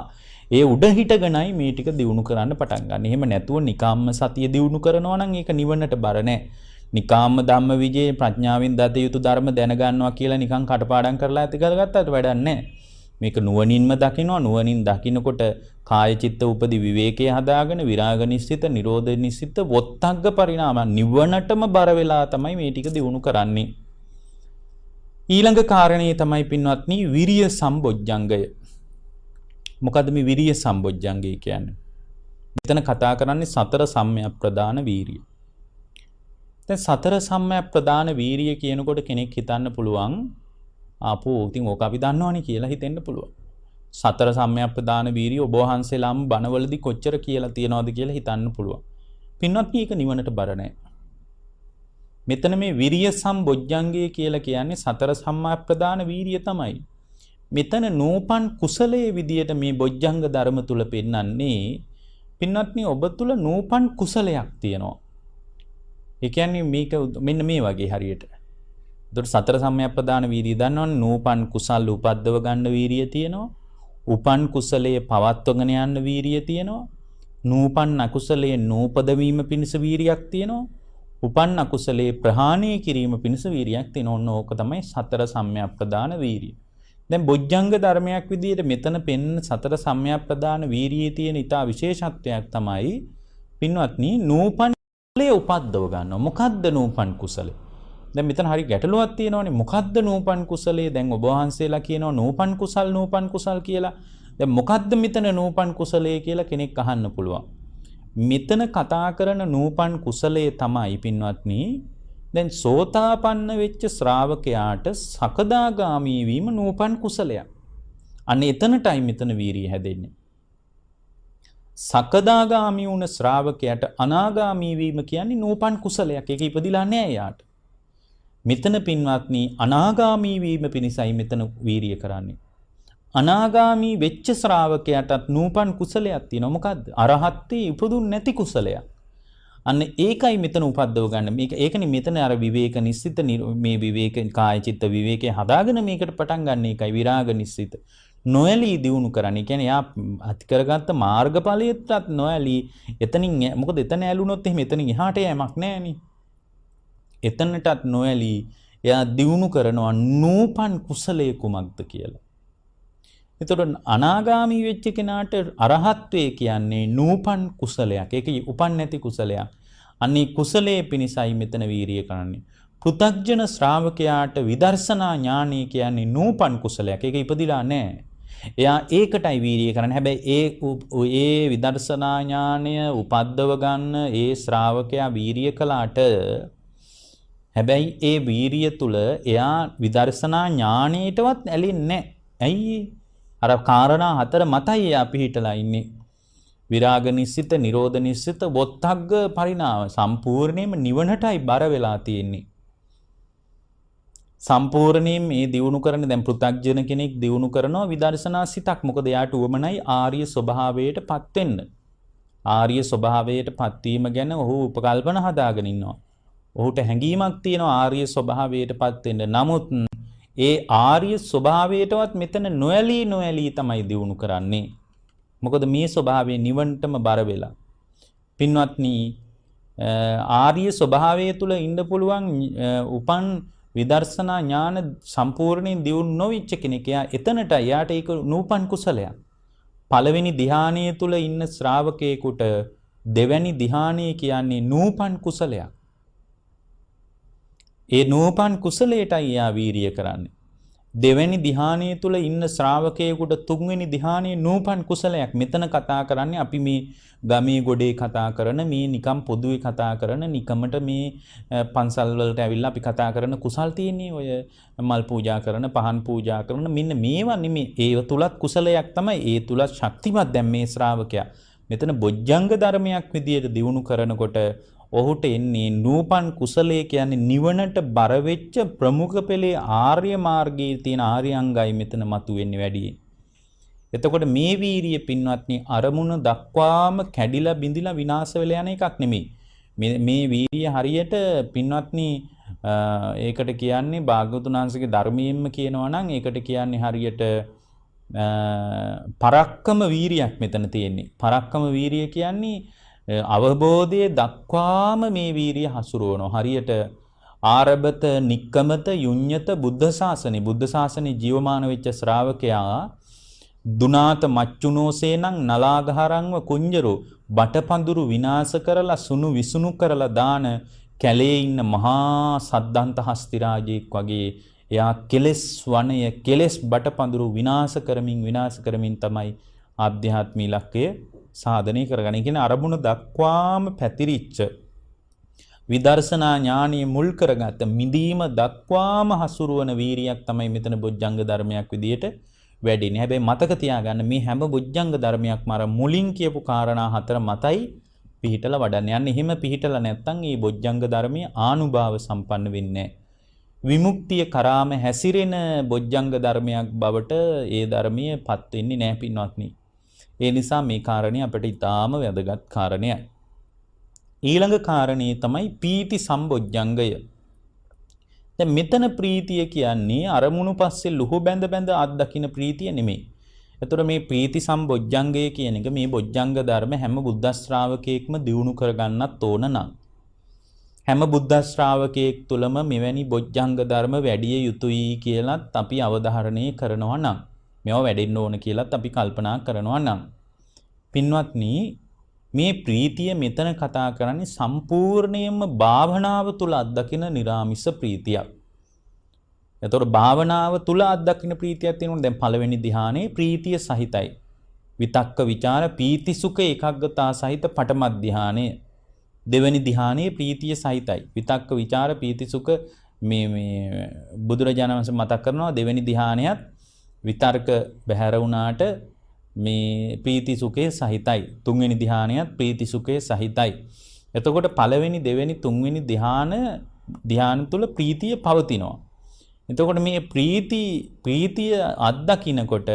Speaker 1: ඒ උඩ හිටගෙනයි මේ ටික දියුණු කරන්න පටන් ගන්න. එහෙම නැතුව නිකාම්ම සතිය දියුණු කරනවා නම් ඒක නිවනට බර නැහැ. නිකාම්ම ධම්ම විජේ ප්‍රඥාවෙන් දත යුතු ධර්ම දැනගන්නවා කියලා නිකන් කටපාඩම් කරලා ඇති කරගත්තට වැඩක් නැහැ. මේක නුවණින්ම දකිනවා. නුවණින් දකිනකොට කාය චිත්ත උපදි විවේකයේ හදාගෙන විරාග නිස්සිත නිරෝධ නිස්සිත වොත්තග්ග පරිණාම නිවනටම බර වෙලා තමයි මේ ටික දිනු කරන්නේ. ඊළඟ කාරණේ තමයි පින්වත්නි විරිය සම්බොජ්ජංගය. මොකද මේ විරිය සම්බොජ්ජංගය කියන්නේ? මෙතන කතා කරන්නේ සතර සම්‍යක් ප්‍රදාන වීරිය. දැන් සතර සම්‍යක් ප්‍රදාන වීරිය කියනකොට කෙනෙක් හිතන්න පුළුවන් ආපෝ ඉතින් ඕක අපි දන්නවනේ කියලා හිතෙන්න පුළුවන්. සතර සම්‍යක් ප්‍රදාන වීරිය ඔබ වහන්සේලාම බණවලදී කොච්චර කියලා තියනවද කියලා හිතන්න පුළුවන්. පින්වත්නි ඒක නිවනට බර නැහැ. මෙතන මේ විරිය සම්බොජ්ජංගය කියලා කියන්නේ සතර සම්‍යක් ප්‍රදාන වීරිය තමයි. මෙතන නූපන් කුසලයේ විදියට මේ බොජ්ජංග ධර්ම තුල පෙන්වන්නේ පින්වත්නි ඔබ තුල නූපන් කුසලයක් තියෙනවා. ඒ කියන්නේ මේක මෙන්න මේ වගේ හරියට. එතකොට සතර සම්‍යක් ප්‍රදාන වීරිය දන්නවනේ නූපන් කුසල් උපද්දව ගන්න වීරිය තියෙනවා. උපන් කුසලයේ පවත්වගෙන යන්න වීරිය තියෙනවා. නූපන් අකුසලයේ නූපද වීම පිණිස වීරියක් තියෙනවා. උපන් අකුසලයේ ප්‍රහාණය කිරීම පිණිස වීරියක් තියෙනවා. ඕන ඕක තමයි සතර සම්‍යක් ප්‍රදාන වීරිය. දැන් බොජ්ජංග ධර්මයක් විදියට මෙතන පෙන්න සතර සම්‍යක් ප්‍රදාන වීරියේ තියෙන ඊටා විශේෂත්වයක් තමයි පින්වත්නි නූපන් කුසලයේ උපද්දව ගන්නවා. මොකද්ද නූපන් කුසලය? දැන් මෙතන හරි ගැටලුවක් තියෙනවානේ. මොකද්ද නූපන් කුසලයේ? දැන් ඔබ වහන්සේලා කියනවා නූපන් කුසල් කියලා. දැන් මොකද්ද මෙතන නූපන් කුසලයේ කියලා කෙනෙක් අහන්න පුළුවන්. මෙතන කතා කරන නූපන් කුසලයේ තමයි පින්වත්නි දැන් සෝතාපන්න වෙච්ච ශ්‍රාවකයාට සකදාගාමී වීම නූපන් කුසලයක්. අන්න එතනටයි මෙතන වීරිය හැදෙන්නේ. සකදාගාමී වුණ ශ්‍රාවකයාට අනාගාමී වීම කියන්නේ නූපන් කුසලයක්. ඒක ඉපදිලා නැහැ යාට. මෙතන පින්වත්නි අනාගාමී වීම පිණිසයි මෙතන වීරිය කරන්නේ. අනාගාමී වෙච්ච ශ්‍රාවකයාටත් නූපන් කුසලයක් තියෙනවා. මොකද්ද? අරහත්ත්වේ ඉපදුන් නැති කුසලයක්. අන්න ඒකයි මෙතන උපද්දව ගන්න. ඒකනේ මෙතන අර විවේක නිස්සිත මේ විවේක කාය චිත්ත විවේකේ හදාගෙන මේකට පටන් ගන්න එකයි විරාග නිස්සිත. නොඇලී දියුණු කරන්න. කියන්නේ යා අති කරගත්ත මාර්ගඵලයටත් නොඇලී එතනින් මොකද එතන ඇලුනොත් එහෙම එතනින් එහාට යෑමක් නැහැනේ. එතනටත් නොඇලී එයා දියුණු කරනවා නූපන් කුසලයේ කුමක්ද කියලා. එතකොට අනාගාමී වෙච්ච කෙනාට අරහත්වේ කියන්නේ නූපන් කුසලයක්. ඒක උපන් නැති කුසලයක්. අනේ කුසලයේ පිණිසයි මෙතන වීරිය කරන්නේ. පෘථග්ජන ශ්‍රාවකයාට විදර්ශනා ඥානය කියන්නේ නූපන් කුසලයක්. ඒක ඉපදිලා නැහැ. එයා ඒකටයි වීරිය කරන්නේ. හැබැයි ඒ විදර්ශනා ඥානය උපද්දව ගන්න ඒ ශ්‍රාවකයා වීරිය කළාට හැබැයි ඒ වීරිය තුල එයා විදර්ශනා ඥානයටවත් ඇලෙන්නේ නැහැ. ඇයි? අර කාරණා හතර මතයි එයා පිහිටලා ඉන්නේ. විරාග නිස්සිත, නිරෝධ නිස්සිත, වොත්තග්ග පරිණාම සම්පූර්ණයෙන්ම නිවනටයි බර වෙලා තියෙන්නේ. සම්පූර්ණයෙන් මේ දියුණු කරන දැන් පෘථග්ජන කෙනෙක් දියුණු කරනවා විදර්ශනා සිතක්. මොකද එයාට උවමනයි ආර්ය ස්වභාවයටපත් වෙන්න. ආර්ය ස්වභාවයටපත් වීම ගැන ඔහු උපකල්පන හදාගෙන ඉන්නවා. ඔහුට හැඟීමක් තියෙනවා ආර්ය ස්වභාවයටපත් වෙන්න. නමුත් ඒ ආර්ය ස්වභාවයටවත් මෙතන නොඇලී තමයි දියුණු කරන්නේ. මොකද මේ ස්වභාවය නිවන්ටම බර වෙලා. පින්වත්නි, ආර්ය ස්වභාවය තුල ඉන්න පුළුවන් උපන් විදර්ශනා ඥාන සම්පූර්ණයෙන් දියුණු නොවිච්ච කෙනෙක්. එතනට යාට ඒක නූපන් කුසලයක්. පළවෙනි ධ්‍යානයේ තුල ඉන්න ශ්‍රාවකයෙකුට දෙවැනි ධ්‍යානය කියන්නේ නූපන් කුසලයක්. ඒ නූපන් කුසලයටයි යා වීරිය කරන්නේ. දෙවැනි ධ්‍යානයේ තුල ඉන්න ශ්‍රාවකයෙකුට තුන්වෙනි ධ්‍යානයේ නූපන් කුසලයක්. මෙතන කතා කරන්නේ අපි මේ ගමේ ගොඩේ කතා කරන මේ නිකම් පොදුවේ කතා කරන නිකමට මේ පන්සල් වලට ඇවිල්ලා අපි කතා කරන කුසල් තියෙන්නේ. ඔය මල් පූජා කරන, පහන් පූජා කරන මෙන්න මේවා නෙමෙයි. ඒව තුලත් කුසලයක් තමයි. ඒ තුලත් ශක්තිමත් දැන් මේ ශ්‍රාවකයා. මෙතන බොජ්ජංග ධර්මයක් විදියට දියුණු කරනකොට ඔහුට එන්නේ නූපන් කුසලයේ කියන්නේ නිවනට බර වෙච්ච ප්‍රමුඛ පෙළේ ආර්ය මාර්ගයේ තියෙන ආර්යංගයි මෙතන මතුවෙන්නේ වැඩි. එතකොට මේ වීරිය පින්වත්නි අරමුණ දක්වාම කැඩිලා බිඳිලා විනාශ වෙලා යන එකක් නෙමෙයි. මේ වීරිය හරියට පින්වත්නි ඒකට කියන්නේ භාග්‍යවතුන් වහන්සේගේ ධර්මයෙන්ම කියනවා නම් ඒකට කියන්නේ හරියට පරක්කම වීරියක් මෙතන තියෙන්නේ. පරක්කම වීරිය කියන්නේ අවබෝධයේ දක්වාම මේ වීරිය හසුරුවනවා. හරියට ආරබත නික්කමත යුඤ්ඤත බුද්ධ ශාසනේ ජීවමාන වෙච්ච ශ්‍රාවකයා දුනාත මච්චුනෝසේනං නලාගහරංව කුංජරෝ බටපඳුරු විනාශ කරලා සුණු විසුණු කරලා දාන කැලේ ඉන්න මහා සද්දන්ත හස්තිරාජෙක් වගේ එයා කෙලස් වනය කෙලස් බටපඳුරු විනාශ කරමින් තමයි ආධ්‍යාත්මී ඉලක්කය සාධනය කරගන්නේ. කියන අරමුණ දක්වාම පැතිරිච්ච විදර්ශනා ඥානිය මුල් කරගත්ත මිදීම දක්වාම හසුරුවන වීරියක් තමයි මෙතන බොජ්ජංග ධර්මයක් විදියට වැඩිනේ. හැබැයි මතක තියාගන්න මේ හැම බොජ්ජංග ධර්මයක්ම අර මුලින් කියපු කාරණා හතර මතයි පිහිටලා වඩන්න යන්නේ. එහෙම පිහිටලා නැත්නම් මේ බොජ්ජංග ධර්මයේ ආනුභාව සම්පන්න වෙන්නේ නැහැ. විමුක්තිය කරාම හැසිරෙන බොජ්ජංග ධර්මයක් බවට ඒ ධර්මයේපත් වෙන්නේ නැහැ පින්වත්නි. ඒ නිසා මේ කාරණේ අපිට ඊටාම වැදගත් කාරණයක්. ඊළඟ කාරණේ තමයි පීති සම්බොජ්ජංගය. දැන් මෙතන ප්‍රීතිය කියන්නේ අරමුණු පස්සේ ලුහු බැඳ අත්දකින්න ප්‍රීතිය නෙමෙයි. ඒතර මේ ප්‍රීති සම්බොජ්ජංගය කියන එක මේ බොජ්ජංග ධර්ම හැම බුද්ධ ශ්‍රාවකයෙක්ම දියුණු කරගන්නත් ඕන නම් හැම බුද්ධ ශ්‍රාවකයෙක් තුළම මෙවැනි බොජ්ජංග ධර්ම වැඩි යුතුයි කියලාත් අපි අවධාරණය කරනවා නම් මේවා වැඩෙන්න ඕන කියලාත් අපි කල්පනා කරනවා නම් පින්වත්නි මේ ප්‍රීතිය මෙතන කතා කරන්නේ සම්පූර්ණයෙන්ම භාවනාව තුල අත්දකින නිරාමිස ප්‍රීතියක්. එතකොට භාවනාව තුල අත්දකින ප්‍රීතියක් තියෙනවා. දැන් පළවෙනි ධ්‍යානයේ ප්‍රීතිය සහිතයි. විතක්ක ਵਿਚාර පීති සුඛ ඒකග්ගතා සහිත පඨම ධ්‍යානය. දෙවෙනි ධ්‍යානයේ ප්‍රීතිය සහිතයි. විතක්ක ਵਿਚාර පීති සුඛ මේ බුදුරජාණන් වහන්සේ මතක් කරනවා දෙවෙනි ධ්‍යානයත් විතර්ක බැහැර වුණාට මේ ප්‍රීති සුඛේ සහිතයි. තුන්වෙනි ධ්‍යානයත් ප්‍රීති සුඛේ සහිතයි. එතකොට පළවෙනි දෙවෙනි තුන්වෙනි ධ්‍යාන තුල ප්‍රීතිය පවතිනවා. එතකොට මේ ප්‍රීතිය අත්දකින්නකොට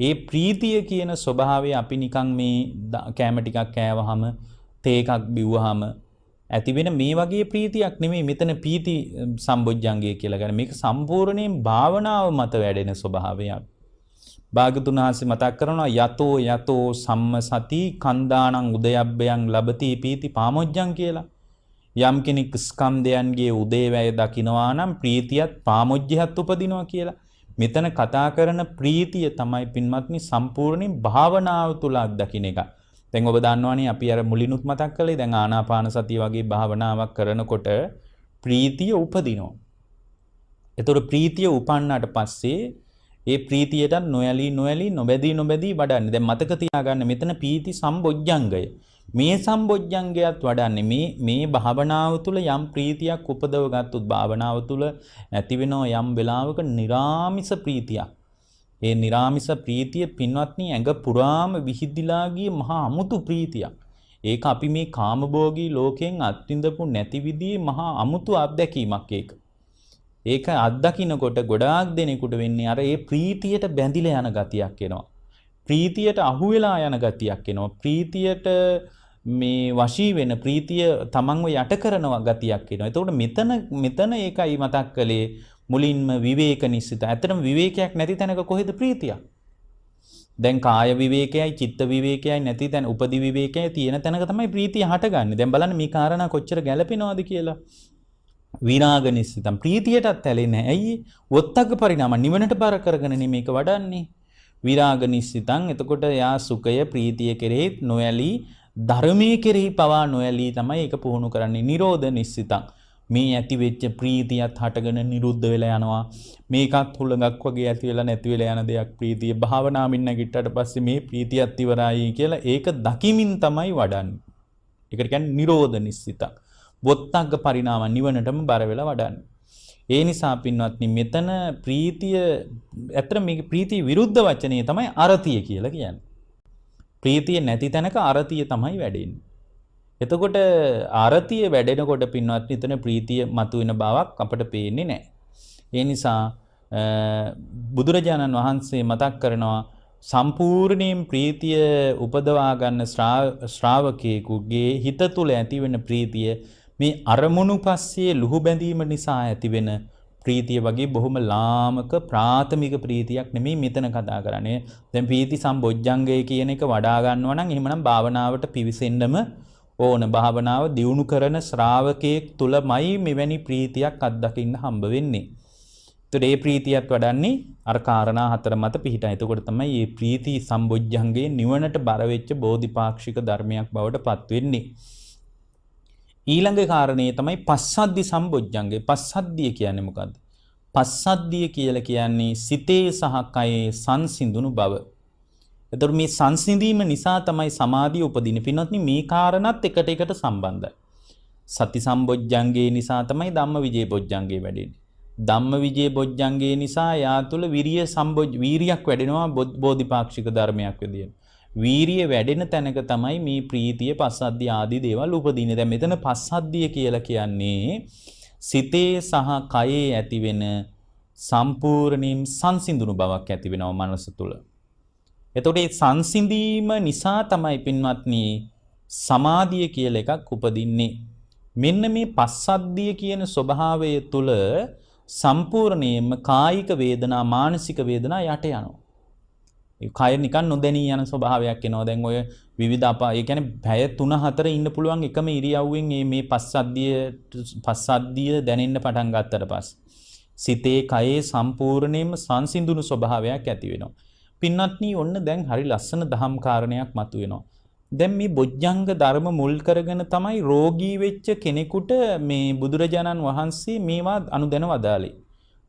Speaker 1: ඒ ප්‍රීතිය කියන ස්වභාවය අපි නිකන් මේ කැම ටිකක් කෑවහම තේ එකක් බිව්වහම ඇති වෙන මේ වගේ ප්‍රීතියක් නෙමෙයි මෙතන පීති සම්බොජ්ජංගය කියලා ගන්න. මේක සම්පූර්ණයෙන් භාවනාව මත වැඩෙන ස්වභාවයක්. භාගතුන් වහන්සේ මතක් කරනවා යතෝ සම්මසති කන්දානං උදයබ්බයන් ලබති පීති පාමොජ්ජං කියලා. යම් කෙනෙක් ස්කන්ධයන්ගේ උදේවැය දකිනවා නම් ප්‍රීතියත් පාමොජ්ජයත් උපදිනවා කියලා. මෙතන කතා කරන ප්‍රීතිය තමයි පින්වත්නි සම්පූර්ණයෙන් භාවනාව තුල අත්දකින්න එක. දැන් ඔබ දන්නවනේ අපි අර මුලිනුත් මතක් කළේ දැන් ආනාපාන සතිය වගේ භාවනාවක් කරනකොට ප්‍රීතිය උපදිනවා. එතකොට ප්‍රීතිය උපන්නාට පස්සේ ඒ ප්‍රීතියට නොයලී නොබැදී වඩන්නේ. දැන් මතක තියාගන්න මෙතන පීති සම්බොජ්ජංගය. මේ සම්බොජ්ජංගයත් වඩන්නේ මේ භාවනාව තුළ යම් ප්‍රීතියක් උපදව ගත්තොත් භාවනාව තුළ ඇති වෙන යම් වෙලාවක निराமிස ප්‍රීතියක්. ඒ निराமிස ප්‍රීතිය පින්වත්නි ඇඟ පුරාම විහිදිලා ගිය මහා අමුතු ප්‍රීතියක්. ඒක අපි මේ කාමභෝගී ලෝකයෙන් අත්විඳපු නැති විදිහේ මහා අමුතු අත්දැකීමක් ඒක. ඒක අත්දකින්නකොට ගොඩාක් දෙනෙකුට වෙන්නේ අර ඒ ප්‍රීතියට බැඳිලා යන ගතියක් එනවා. ප්‍රීතියට අහු වෙලා යන ගතියක් එනවා. ප්‍රීතියට මේ වශී වෙන ප්‍රීතිය තමන්ව යට කරනවා ගතියක් එනවා. එතකොට මෙතන ඒකයි මතක් කළේ මුලින්ම විවේක නිස්සිත. ඇත්තටම විවේකයක් නැති තැනක කොහෙද ප්‍රීතියක්? දැන් කාය විවේකයයි චිත්ත විවේකයයි නැති තැන උපදි විවේකයයි තියෙන තැනක තමයි ප්‍රීතිය හටගන්නේ. දැන් බලන්න මේ කාරණා කොච්චර ගැළපෙනවද කියලා. විරාග නිස්සිතම් ප්‍රීතියටත් ඇලෙන්නේ නැහැ. ඇයි? වොත්තග්ග පරිණාම නිවනට බර කරගෙන මේක වඩන්නේ. විරාග නිස්සිතං එතකොට යා සුඛය ප්‍රීතිය කෙරෙහි නොයලී ධර්මයේ කෙරෙහි පවා නොයලී තමයි ඒක පුහුණු කරන්නේ. නිරෝධ නිස්සිතං මේ ඇති වෙච්ච ප්‍රීතියත් හටගෙන නිරුද්ධ වෙලා යනවා. මේකත් හුලඟක් වගේ ඇති වෙලා නැති වෙලා යන දෙයක්. ප්‍රීතිය භාවනාවෙන් නැගිට්ටට පස්සේ මේ ප්‍රීතියත් ඉවරයි කියලා ඒක දකිමින් තමයි වඩන්නේ. ඒකට කියන්නේ නිරෝධ නිස්සිතං. වොත්තග්ග පරිණාම නිවනටම බර වෙලා වඩන්නේ. ඒ නිසා පින්වත්නි මෙතන ප්‍රීතිය ඇත්තට මේ ප්‍රීතිය විරුද්ධ වචනේ තමයි අරතිය කියලා කියන්නේ. ප්‍රීතිය නැති තැනක අරතිය තමයි වැඩෙන්නේ. එතකොට අරතිය වැඩෙනකොට පින්වත්නි එතන ප්‍රීතිය මතුවෙන බවක් අපට පේන්නේ නැහැ. ඒ නිසා බුදුරජාණන් වහන්සේ මතක් කරනවා සම්පූර්ණයෙන් ප්‍රීතිය උපදවා ගන්න ශ්‍රාවකයෙකුගේ හිත තුළ ඇතිවෙන ප්‍රීතිය මේ අරමුණු පස්සේ ලුහු බැඳීම නිසා ඇතිවෙන ප්‍රීතිය වගේ බොහොම ලාමක ප්‍රාථමික ප්‍රීතියක් නෙමෙයි මෙතන කතා කරන්නේ. දැන් ප්‍රීති සම්බොජ්ජංගය කියන එක වඩා ගන්නවා නම් එහෙමනම් භාවනාවට පිවිසෙන්නම ඕන. භාවනාව දියුණු කරන ශ්‍රාවකයෙක් තුලමයි මෙවැනි ප්‍රීතියක් අත්දකින්න හම්බ වෙන්නේ. ඒතර මේ ප්‍රීතියත් වඩන්නේ අර කාරණා හතර මත පිහිටා. එතකොට තමයි මේ ප්‍රීති සම්බොජ්ජංගේ නිවනට බර වෙච්ච බෝධිපාක්ෂික ධර්මයක් බවට පත් වෙන්නේ. ඊළඟ කාරණේ තමයි පස්සද්ධි සම්බොජ්ජංගේ. පස්සද්ධිය කියන්නේ මොකද්ද? පස්සද්ධිය කියලා කියන්නේ සිතේ සහ කයේ සංසිඳුණු බව. එතකොට මේ සංසිඳීම නිසා තමයි සමාධිය උපදින්නේ. පින්වත්නි මේ කාරණාත් එකට සම්බන්ධයි. සති සම්බොජ්ජංගේ නිසා තමයි ධම්මවිජේ බොජ්ජංගේ වැඩෙන්නේ. ධම්මවිජේ බොජ්ජංගේ නිසා යා තුළ වීරියක් වැඩෙනවා බෝධිපාක්ෂික ධර්මයක් විදියට. වීරිය වැඩෙන තැනක තමයි මේ ප්‍රීතිය පස්සද්ධිය ආදී දේවල් උපදින්නේ. දැන් මෙතන පස්සද්ධිය කියලා කියන්නේ සිතේ සහ කයේ ඇතිවෙන සම්පූර්ණින් සංසිඳුණු බවක් ඇති වෙනවා මනස තුළ. එතකොට මේ සංසිඳීම නිසා තමයි පින්වත්නි සමාධිය කියලා එකක් උපදින්නේ. මෙන්න මේ පස්සද්ධිය කියන ස්වභාවය තුළ සම්පූර්ණයෙන්ම කායික වේදනා මානසික වේදනා යට යනවා. ඒ කය නිකන් නොදැනී යන ස්වභාවයක් එනවා. දැන් ඔය විවිධ ඒ කියන්නේ පැය 3-4 ඉන්න පුළුවන් එකම ඉරියව්වෙන් මේ පස්සද්ධිය දැනෙන්න පටන් ගත්තට පස්සේ සිතේ කයේ සම්පූර්ණයෙන්ම සංසිඳුණු ස්වභාවයක් ඇති වෙනවා. පින්වත්නි ඔන්න දැන් හරි ලස්සන දහම් කාරණයක් මතුවෙනවා. දැන් මේ බොජ්ජංග ධර්ම මුල් කරගෙන තමයි රෝගී වෙච්ච කෙනෙකුට මේ බුදුරජාණන් වහන්සේ මේවා අනුදැන වදාළේ.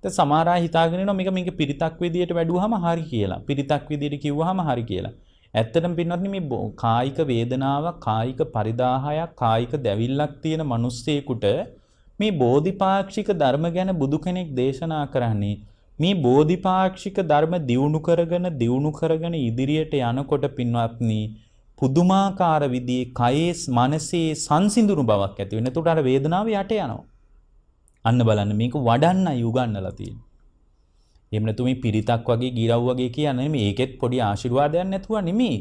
Speaker 1: දැන් සමහර අය හිතාගෙන ඉන්නවා මේක පිරිතක් විදියට වැඩුවාම හරි කියලා. පිරිතක් විදියට කිව්වහම හරි කියලා. ඇත්තටම පින්වත්නි මේ කායික වේදනාවක්, කායික පරිදාහයක්, කායික දැවිල්ලක් තියෙන මිනිස්සෙකුට මේ බෝධිපාක්ෂික ධර්ම ගැන බුදු කෙනෙක් දේශනා කරන්නේ මේ බෝධිපාක්ෂික ධර්ම දියුණු කරගෙන ඉදිරියට යනකොට පින්වත්නි පුදුමාකාර විදිහේ කයේ මනසේ සංසිඳුණු බවක් ඇති වෙන. එතකොට අර වේදනාව යට යනවා. අන්න බලන්න මේක වඩන්නයි උගන්නලා තියෙන්නේ. එහෙම නැතු මේ පිරිතක් වගේ ගිරව් වගේ කියන්නේ නෙමෙයි. ඒකෙත් පොඩි ආශිර්වාදයක් නැතුව නෙමෙයි.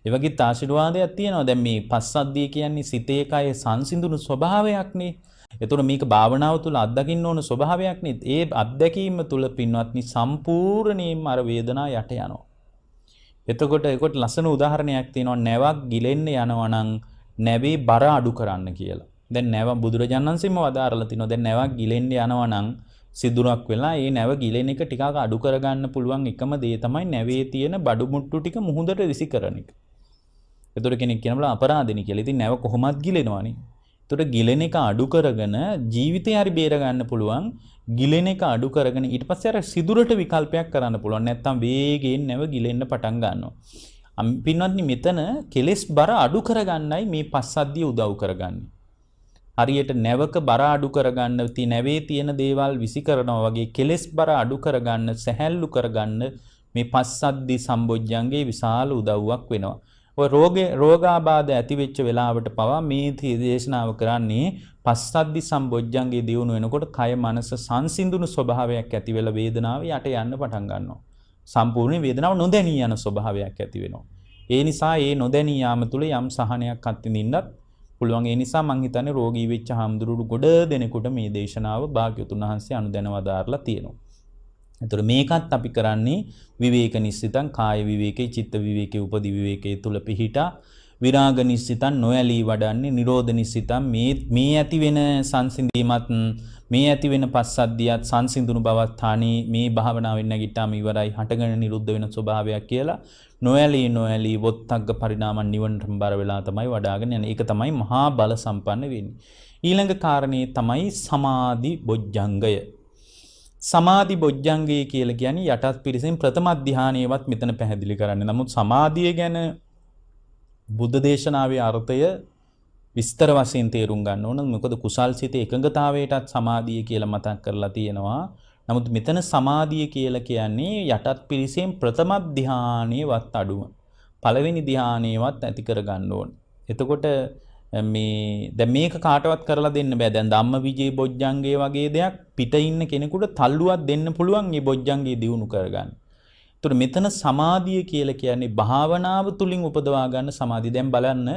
Speaker 1: ඒ වගේත් ආශිර්වාදයක් තියෙනවා. දැන් මේ පස්සද්ධිය කියන්නේ සිතේ කයේ සංසිඳුණු ස්වභාවයක්නේ. එතකොට මේක භාවනාව තුළ අත්දකින්න ඕන ස්වභාවයක් නේ. ඒ අත්දැකීම තුළ පින්වත්නි සම්පූර්ණයෙන්ම අර වේදනාව යට යනවා. එතකොට ඒකට ලස්සන උදාහරණයක් තියෙනවා නැවක් ගිලෙන්න යනවා නම් නැවේ බර අඩු කරන්න කියලා. දැන් නැව බුදුරජාණන් වහන්සේම වදාරලා තිනවා දැන් නැවක් ගිලෙන්න යනවා නම් සිදුරක් වෙලා ඒ නැව ගිලෙන එක ටිකක් අඩු කරගන්න පුළුවන් එකම දේ තමයි නැවේ තියෙන බඩු මුට්ටු ටික මුහුදට විසි කරන එක. එතකොට කෙනෙක් කියනවා අපරාධෙනි කියලා. ඉතින් නැව කොහොමත් ගිලෙනවනේ. එතකොට ගිලෙන එක අඩු කරගෙන ජීවිතය හරි බේර ගන්න පුළුවන්. ගිලෙන එක අඩු කරගෙන ඊට පස්සේ අර සිදුරට විකල්පයක් කරන්න පුළුවන්. නැත්තම් වේගයෙන් නැව ගිලෙන්න පටන් ගන්නවා. පින්වත්නි මෙතන කෙලෙස් බර අඩු කරගන්නයි මේ පස්සද්ධිය උදව් කරගන්නේ. හරියට නැවක බර අඩු කරගන්න නැවේ තියෙන දේවල් විසි කරනවා වගේ කෙලෙස් බර අඩු කරගන්න සැහැල්ලු කරගන්න මේ පස්සද්ධි සම්බොජ්ජංගේ විශාල උදව්වක් වෙනවා. ඔය රෝගාබාධ ඇති වෙච්ච වෙලාවට පවා මේ දේශනාව කරන්නේ පස්සද්ධි සම්බොජ්ජංගේ දියුණු වෙනකොට කය මනස සංසිඳුණු ස්වභාවයක් ඇති වෙලා වේදනාව යට යන්න පටන් ගන්නවා. සම්පූර්ණ වේදනාව නොදැනී යන ස්වභාවයක් ඇති වෙනවා. ඒ නිසා ඒ නොදැනී යාම තුළ යම් සහනයක් අත්විඳින්නත් පුළුවන්. ඒ නිසා මං හිතන්නේ රෝගී වෙච්ච හාමුදුරුවෝ ගොඩ දෙනෙකුට මේ දේශනාව භාග්‍යවතුන් වහන්සේ අනුදැන වදාarලා තියෙනවා. එතකොට මේකත් අපි කරන්නේ විවේක නිස්සිතං කාය විවේකේ චිත්ත විවේකේ උපදි විවේකේ තුල පිහිටා විරාග නිස්සිතං නොයලී වඩන්නේ නිරෝධ නිස්සිතං මේ ඇති වෙන සංසිඳීමත් මේ ඇති වෙන පස්සද්ධියත් සංසිඳුණු බවත් තානි මේ භාවනාවෙන් නැගිට්ටාම ඉවරයි හටගෙන නිරුද්ධ වෙන ස්වභාවයක් කියලා නොයලී වොත්තග්ග පරිණාමන් නිවනටම බර වෙලා තමයි වඩාගෙන යන්නේ. ඒක තමයි මහා බල සම්පන්න වෙන්නේ. ඊළඟ කාරණේ තමයි සමාධි බොජ්ජංගය. සමාධි බොජ්ජංගය කියලා කියන්නේ යටත් පිරිසෙන් ප්‍රථම ධානයේවත් මෙතන පැහැදිලි කරන්නේ. නමුත් සමාධිය ගැන බුද්ධ දේශනාවේ අර්ථය විස්තර වශයෙන් තේරුම් ගන්න ඕන. මොකද කුසල් සිතේ එකඟතාවයටත් සමාධිය කියලා මතක් කරලා තියෙනවා. නමුත් මෙතන සමාධිය කියලා කියන්නේ යටත් පිරිසෙන් ප්‍රථම ධානයේවත් අඩුම. පළවෙනි ධානයේවත් ඇති කර ගන්න ඕන. එතකොට දැන් මේක කාටවත් කරලා දෙන්න බෑ. දැන් ධම්මවිජේ බොජ්ජංගේ වගේ දෙයක් පිට ඉන්න කෙනෙකුට තල්ලුවක් දෙන්න පුළුවන් මේ බොජ්ජංගේ දියුණු කරගන්න. ඒතර මෙතන සමාධිය කියලා කියන්නේ භාවනාව තුලින් උපදවා ගන්න සමාධිය. දැන් බලන්න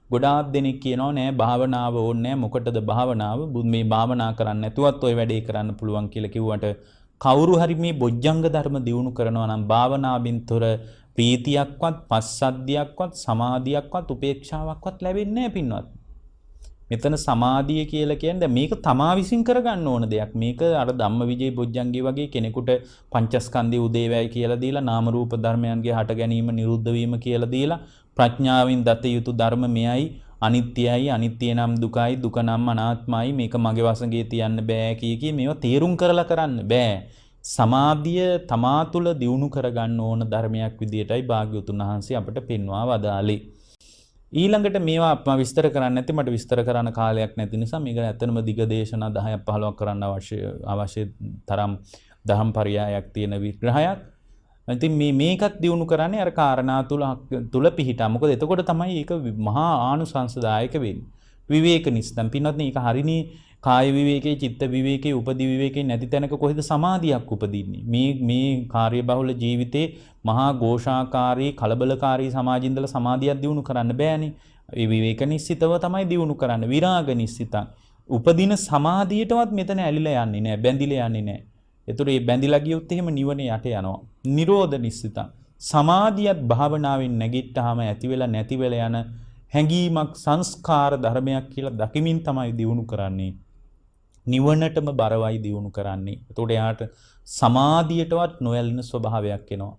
Speaker 1: ගොඩාක් දෙනෙක් කියනවා නෑ භාවනාව ඕනේ නෑ මොකටද භාවනාව මේ භාවනා කරන්න නැතුවත් ওই වැඩේ කරන්න පුළුවන් කියලා කිව්වට කවුරු හරි මේ බොජ්ජංග ධර්ම දියුණු කරනවා නම් භාවනාවෙන් තොර ප්‍රීතියක්වත් පස්සද්ධියක්වත් සමාධියක්වත් උපේක්ෂාවක්වත් ලැබෙන්නේ නැහැ පින්වත්. මෙතන සමාධිය කියලා කියන්නේ මේක තමා විසින් කරගන්න ඕන දෙයක්. මේක අර ධම්මවිජේ බොජ්ජංගේ වගේ කෙනෙකුට පංචස්කන්ධය උදේවැය කියලා දීලා නාම රූප ධර්මයන්ගේ හට ගැනීම නිරුද්ධ වීම කියලා දීලා ප්‍රඥාවෙන් දත යුතු ධර්ම මෙයයි අනිත්‍යයි අනිත්‍ය නම් දුකයි දුක නම් අනාත්මයි මේක මගේ වශයෙන් තියන්න බෑ කී මේවා තේරුම් කරලා කරන්න බෑ. සමාධිය තමා තුළ දියුණු කරගන්න ඕන ධර්මයක් විදියටයි භාග්‍යවතුන් වහන්සේ අපට පෙන්වා වදාළේ. ඊළඟට මේවා අපම විස්තර කරන්න නැති මට විස්තර කරන්න කාලයක් නැති නිසා මේක ඇත්තනම දිග දේශනා 10ක් 15ක් කරන්න අවශ්‍ය තරම් දහම් පරයයක් තියෙන විග්‍රහයක්. ඉතින් මේකත් දියුණු කරන්නේ අර කාරණා තුල පිහිටා. මොකද එතකොට තමයි ඒක මහා ආනුසංසදායක වෙන්නේ. විවේක නිස්සම් පින්වත්නි ඒක හරිනේ කාය විවේකේ චිත්ත විවේකේ උපදි විවේකේ නැති තැනක කොහෙද සමාධියක් උපදින්නේ? මේ කාර්යබහුල ජීවිතේ මහා ഘോഷාකාරී කලබලකාරී සමාජින්දල සමාධියක් දියුණු කරන්න බෑනේ. ඒ විවේක නිස්සිතව තමයි දියුණු කරන්න. විරාග නිස්සිතං උපදින සමාධියටවත් මෙතන ඇලිලා යන්නේ නෑ, බැඳිලා යන්නේ නෑ. ඒතර මේ බැඳිලා ගියොත් එහෙම නිවන යට යනවා. නිරෝධ නිස්සිතං සමාධියත් භාවනාවෙන් නැගිට්ටාම ඇති වෙලා නැති වෙලා යන හැඟීමක් සංස්කාර ධර්මයක් කියලා දකිමින් තමයි දියුණු කරන්නේ. නිවනටම බරවයි දියුණු කරන්නේ. එතකොට යාට සමාධියටවත් නොයැලෙන ස්වභාවයක් එනවා.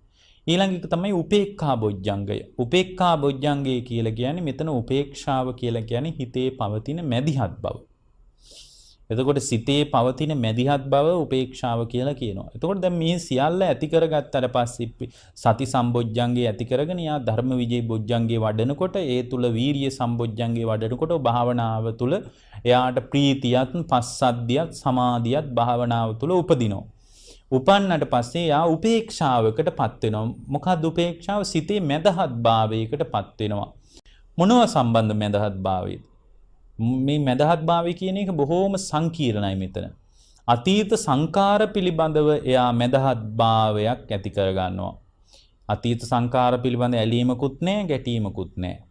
Speaker 1: ඊළඟ එක තමයි උපේක්ඛා බොජ්ජංගය. උපේක්ඛා බොජ්ජංගය කියලා කියන්නේ මෙතන උපේක්ෂාව කියලා කියන්නේ හිතේ පවතින මැදිහත් බව. එතකොට සිතේ පවතින මැදිහත් බව උපේක්ෂාව කියලා කියනවා. එතකොට දැන් මේ සියල්ල ඇති කරගත්තට පස්සේ සති සම්බොජ්ජංගේ ඇති කරගෙන යා ධර්ම විජේ බොජ්ජංගේ වඩනකොට ඒ තුල වීරිය සම්බොජ්ජංගේ වඩනකොට භාවනාව තුල එයාට ප්‍රීතියත් පස්සද්ධියත් සමාධියත් භාවනාව තුල උපදිනවා. උපන්නට පස්සේ යා උපේක්ෂාවකටපත් වෙනවා. මොකක්ද උපේක්ෂාව? සිතේ මැදහත් භාවයකටපත් වෙනවා. මොනවා සම්බන්ධ මැදහත් භාවයද? මේ මැදහත් භාවය කියන එක බොහෝම සංකීර්ණයි මෙතන. අතීත සංකාර පිළිබඳව එයා මැදහත් භාවයක් ඇති කර ගන්නවා. අතීත සංකාර පිළිබඳ ඇලීමකුත් නැහැ, ගැටීමකුත් නැහැ.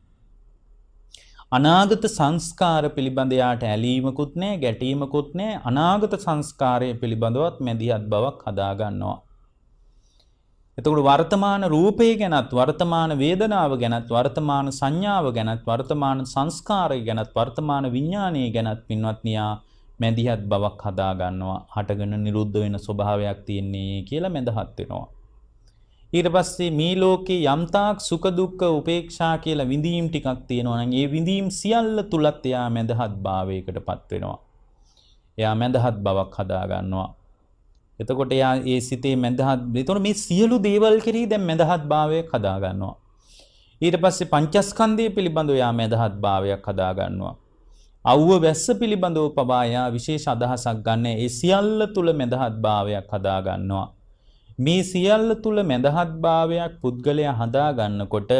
Speaker 1: අනාගත සංස්කාර පිළිබඳ යාට ඇලීමකුත් නැහැ, ගැටීමකුත් නැහැ. අනාගත සංස්කාරය පිළිබඳවත් මැදිහත් බවක් හදා ගන්නවා. එතකොට වර්තමාන රූපය ගැනත්, වර්තමාන වේදනාව ගැනත්, වර්තමාන සංඥාව ගැනත්, වර්තමාන සංස්කාරය ගැනත්, වර්තමාන විඥානය ගැනත් පින්වත්නි මැදිහත් බවක් හදා ගන්නවා. හටගෙන නිරුද්ධ වෙන ස්වභාවයක් තියෙන්නේ කියලා මැදහත් වෙනවා. ඊට පස්සේ මේ ලෝකේ යම්තාක් සුඛ දුක්ඛ උපේක්ෂා කියලා විඳීම් ටිකක් තියෙනවා නම් ඒ විඳීම් සියල්ල තුලත් එයා මැදහත් භාවයකටපත් වෙනවා. එයා මැදහත් බවක් හදා ගන්නවා. එතකොට එයා ඒ සිතේ මැදහත්, එතකොට මේ සියලු දේවල් කෙරෙහි දැන් මැදහත් භාවයක් හදා ගන්නවා. ඊට පස්සේ පංචස්කන්ධය පිළිබඳව එයා මැදහත් භාවයක් හදා ගන්නවා. අවුව වැස්ස පිළිබඳව පවා එයා විශේෂ අදහසක් ගන්න. ඒ සියල්ල තුල මැදහත් භාවයක් හදා ගන්නවා. මේ සියල්ල තුල මැදහත් භාවයක් පුද්ගලයා හදා ගන්නකොට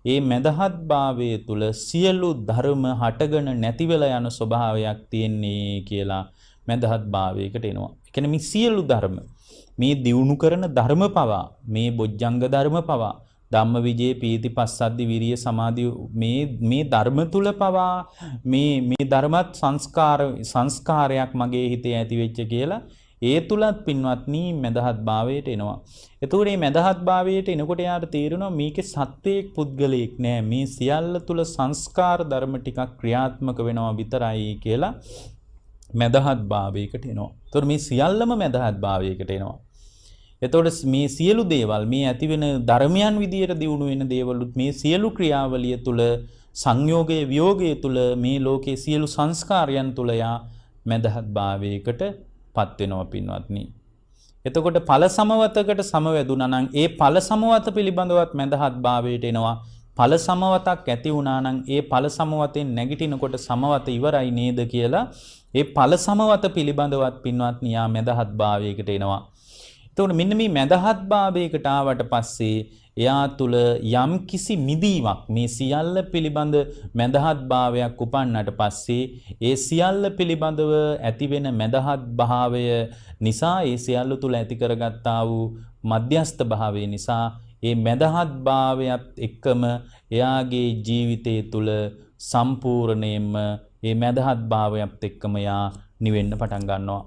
Speaker 1: ඒ මැදහත් භාවයේ තුල සියලු ධර්ම හටගෙන නැති වෙලා යන ස්වභාවයක් තියෙන්නේ කියලා මැදහත් භාවයකට එනවා. ඒ කියන්නේ මේ සියලු ධර්ම, මේ දියුණු කරන ධර්ම පවා, මේ බොජ්ජංග ධර්ම පවා, ධම්මවිජේ පීති පස්සද්ධි විරිය සමාධි, මේ ධර්ම තුල පවා මේ ධර්මත් සංස්කාරයක් මගේ හිතේ ඇති වෙච්ච කියලා ඒ තුලත් පින්වත්නි මදහත් භාවයට එනවා. එතකොට මේ මදහත් භාවයට එනකොට යාට තේරෙනවා මේකේ සත්‍යයක් පුද්ගලයක් නෑ. මේ සියල්ල තුල සංස්කාර ධර්ම ටිකක් ක්‍රියාත්මක වෙනවා විතරයි කියලා මදහත් භාවයකට එනවා. එතකොට මේ සියල්ලම මදහත් භාවයකට එනවා. එතකොට මේ සියලු දේවල්, මේ ඇති වෙන ධර්මයන් විදියට දියුණු වෙන දේවලුත් මේ සියලු ක්‍රියාවලිය තුල, සංයෝගයේ වියෝගයේ තුල, මේ ලෝකයේ සියලු සංස්කාරයන් තුල යා මදහත් භාවයකට පත් වෙනවා පින්වත්නි. එතකොට ඵල සමවතකට සමවැදුණා නම් ඒ ඵල සමවත පිළිබඳවත් මදහත් භාවයට එනවා. ඵල සමවතක් ඇති වුණා නම් ඒ ඵල සමවතෙන් නැගිටිනකොට සමවත ඉවරයි නේද කියලා ඒ ඵල සමවත පිළිබඳවත් පින්වත්නි යා මදහත් භාවයකට එනවා. එතකොට මෙන්න මේ මදහත් භාවයකට ආවට පස්සේ එයා තුල යම් කිසි මිදීමක්, මේ සියල්ල පිළිබඳ මදහත් භාවයක් උපන්නට පස්සේ ඒ සියල්ල පිළිබඳව ඇති වෙන මදහත් භාවය නිසා, ඒ සියල්ල තුල ඇති කරගත්තා වූ මධ්‍යස්ථ භාවය නිසා ඒ මදහත් භාවයත් එක්කම එයාගේ ජීවිතය තුල සම්පූර්ණයෙන්ම ඒ මදහත් භාවයත් එක්කම එයා නිවෙන්න පටන් ගන්නවා.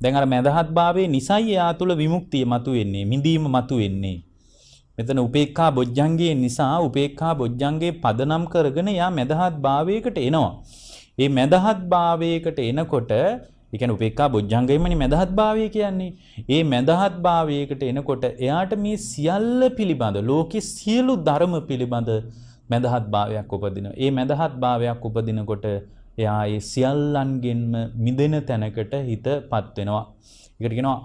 Speaker 1: දැන් අර මදහත් භාවයේ නිසයි එයා තුල විමුක්තිය මතුවෙන්නේ, මිදීම මතුවෙන්නේ. මෙතන උපේක්ඛා බොජ්ජංගයේ නිසා උපේක්ඛා බොජ්ජංගේ පදනම් කරගෙන යා මදහත් භාවයකට එනවා. මේ මදහත් භාවයකට එනකොට, ඒ කියන්නේ උපේක්ඛා බොජ්ජංගයමනේ මදහත් භාවය කියන්නේ. මේ මදහත් භාවයකට එනකොට එයාට මේ සියල්ල පිළිබඳ, ලෝකේ සියලු ධර්ම පිළිබඳ මදහත් භාවයක් උපදිනවා. මේ මදහත් භාවයක් උපදිනකොට එයා ඒ සියල්ලන්ගෙන්ම මිදෙන තැනකට හිතපත් වෙනවා. ඒකට කියනවා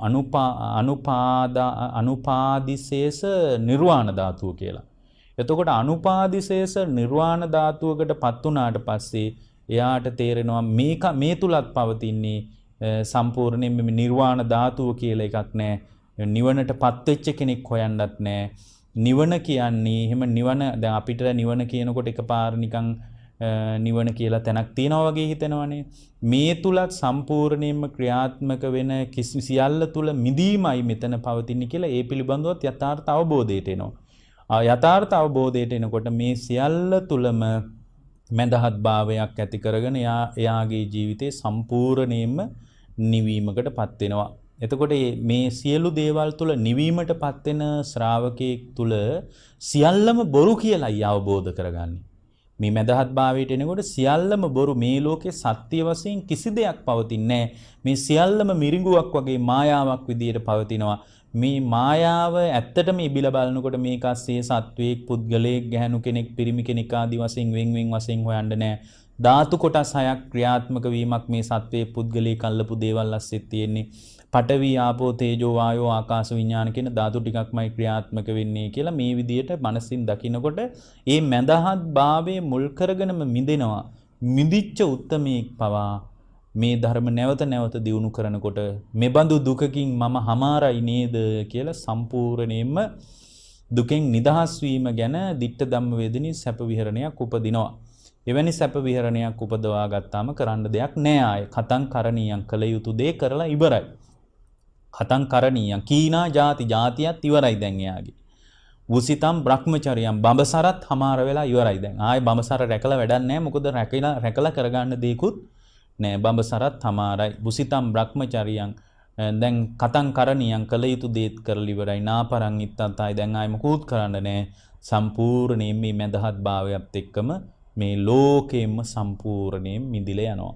Speaker 1: අනුපාදිශේෂ නිර්වාණ ධාතුව කියලා. එතකොට අනුපාදිශේෂ නිර්වාණ ධාතුවකටපත් වුණාට පස්සේ එයාට තේරෙනවා මේ තුලත් පවතින්නේ සම්පූර්ණයෙන්ම නිර්වාණ ධාතුව කියලා එකක් නෑ. නිවනටපත් වෙච්ච කෙනෙක් හොයන්නත් නෑ. නිවන කියන්නේ එහෙම නිවන, දැන් අපිට නිවන කියනකොට එකපාර නිකන් නිවන කියලා තැනක් තියනවා වගේ හිතෙනවනේ. මේ තුලත් සම්පූර්ණයෙන්ම ක්‍රියාත්මක වෙන කිසි සියල්ල තුල මිදීමයි මෙතන පවතින්නේ කියලා ඒ පිළිබඳවත් යථාර්ථ අවබෝධයට එනවා. යථාර්ථ අවබෝධයට එනකොට මේ සියල්ල තුලම මදහත් භාවයක් ඇති කරගෙන එයාගේ ජීවිතේ සම්පූර්ණයෙන්ම නිවීමකටපත් වෙනවා. එතකොට මේ සියලු දේවල් තුල නිවීමටපත් වෙන ශ්‍රාවකයෙක් තුල සියල්ලම බොරු කියලායි අවබෝධ කරගන්නේ. මේ මදහත් භාවයට එනකොට සියල්ලම බොරු, මේ ලෝකේ සත්‍ය වශයෙන් කිසි දෙයක් පවතින්නේ නැහැ. මේ සියල්ලම මිරිඟුවක් වගේ මායාවක් විදියට පවතිනවා. මේ මායාව ඇත්තටම ඉබිලා බලනකොට මේක ASCII සත්වයක්, පුද්ගලයෙක්, ගැහණු කෙනෙක්, පිරිමි කෙනෙක් ආදී වශයෙන් වෙන් වශයෙන් හොයන්න නැහැ. ධාතු කොටස් 6ක් ක්‍රියාත්මක වීමක් මේ සත්වයේ පුද්ගලයෙක් අල්ලපු දේවල් ASCII තියෙන්නේ. පඨවි, ආපෝ, තේජෝ, වායෝ, ආකාශ, විඥාන කියන ධාතු ටිකක්මයි ක්‍රියාත්මක වෙන්නේ කියලා මේ විදියට මනසින් දකිනකොට ඒ මදහත් භාවයේ මුල් කරගෙනම මිදෙනවා. මිදිච්ච උත්තමයෙක් පවා මේ ධර්ම නැවත නැවත දියුණු කරනකොට මෙබඳු දුකකින් මම හමාරයි නේද කියලා සම්පූර්ණයෙන්ම දුකෙන් නිදහස් වීම ගැන ditta ධම්ම වේදිනී සැප විහරණයක් උපදිනවා. එවැනි සැප විහරණයක් උපදවා ගත්තාම කරන්න දෙයක් නෑ ආයේ. කතං කරණීයං, කළ යුතු දේ කරලා ඉවරයි. කතං කරණීයං, කීනා ಜಾති, ಜಾතියත් ඉවරයි දැන් එයාගේ. වුසිතම් බ්‍රහ්මචරියම් බඹසරත් හමාර වෙලා ඉවරයි දැන්. ආයේ බඹසර රැකලා වැඩක් නැහැ. මොකද රැකලා කරගන්න දෙයක්වත් නැහැ. බඹසරත් හමාරයි. වුසිතම් බ්‍රහ්මචරියම් දැන් කතං කරණියම් කළ යුතු දේත් කරලා ඉවරයි. නාපරං ඉත්තන්තයි දැන් ආයේ මොකුත් කරන්න නැහැ. සම්පූර්ණයෙන් මේ මදහත් භාවයත් එක්කම මේ ලෝකෙම සම්පූර්ණයෙන් මිදිලා යනවා.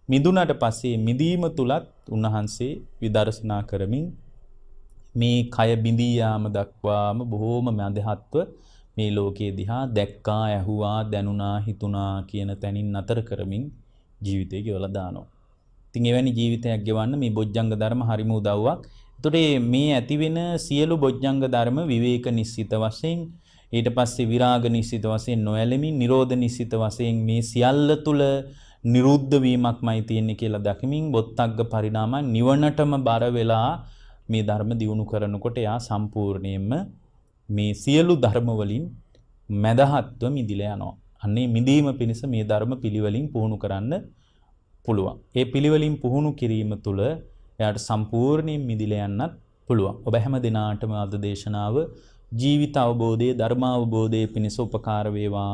Speaker 1: මිදුණට පස්සේ මිදීම තුලත් උන්වහන්සේ විදර්ශනා කරමින් මේ කය බිඳී යාම දක්වාම බොහෝම මදහත්ව මේ ලෝකයේ දිහා දැක්කා, ඇහුවා, දැනුණා, හිතුණා කියන තැනින් නතර කරමින් ජීවිතය ගෙවලා දානවා. ඉතින් එවැනි ජීවිතයක් ගෙවන්න මේ බොජ්ජංග ධර්ම හරිම උදව්වක්. ඒතකොට මේ ඇති වෙන සියලු බොජ්ජංග ධර්ම විවේක නිස්සිත වශයෙන්, ඊට පස්සේ විරාග නිස්සිත වශයෙන් නොඇලෙමින්, නිරෝධ නිස්සිත වශයෙන් මේ සියල්ල තුල නිරුද්ධ වීමක්මයි තියෙන්නේ කියලා දකිමින් බොත්තග්ග පරිණාමයන් නිවනටම බර වෙලා මේ ධර්ම දියුණු කරනකොට යා සම්පූර්ණයෙන්ම මේ සියලු ධර්ම වලින් මදහත්ව මිදිලා යනවා. අන්නේ මිදීම පිණිස මේ ධර්ම පිළිවෙලින් පුහුණු කරන්න පුළුවන්. ඒ පිළිවෙලින් පුහුණු කිරීම තුළ එයාට සම්පූර්ණයෙන් මිදිලා යන්නත් පුළුවන්. ඔබ හැම දිනාටම අද දේශනාව ජීවිත අවබෝධයේ ධර්ම අවබෝධයේ පිණිස උපකාර වේවා.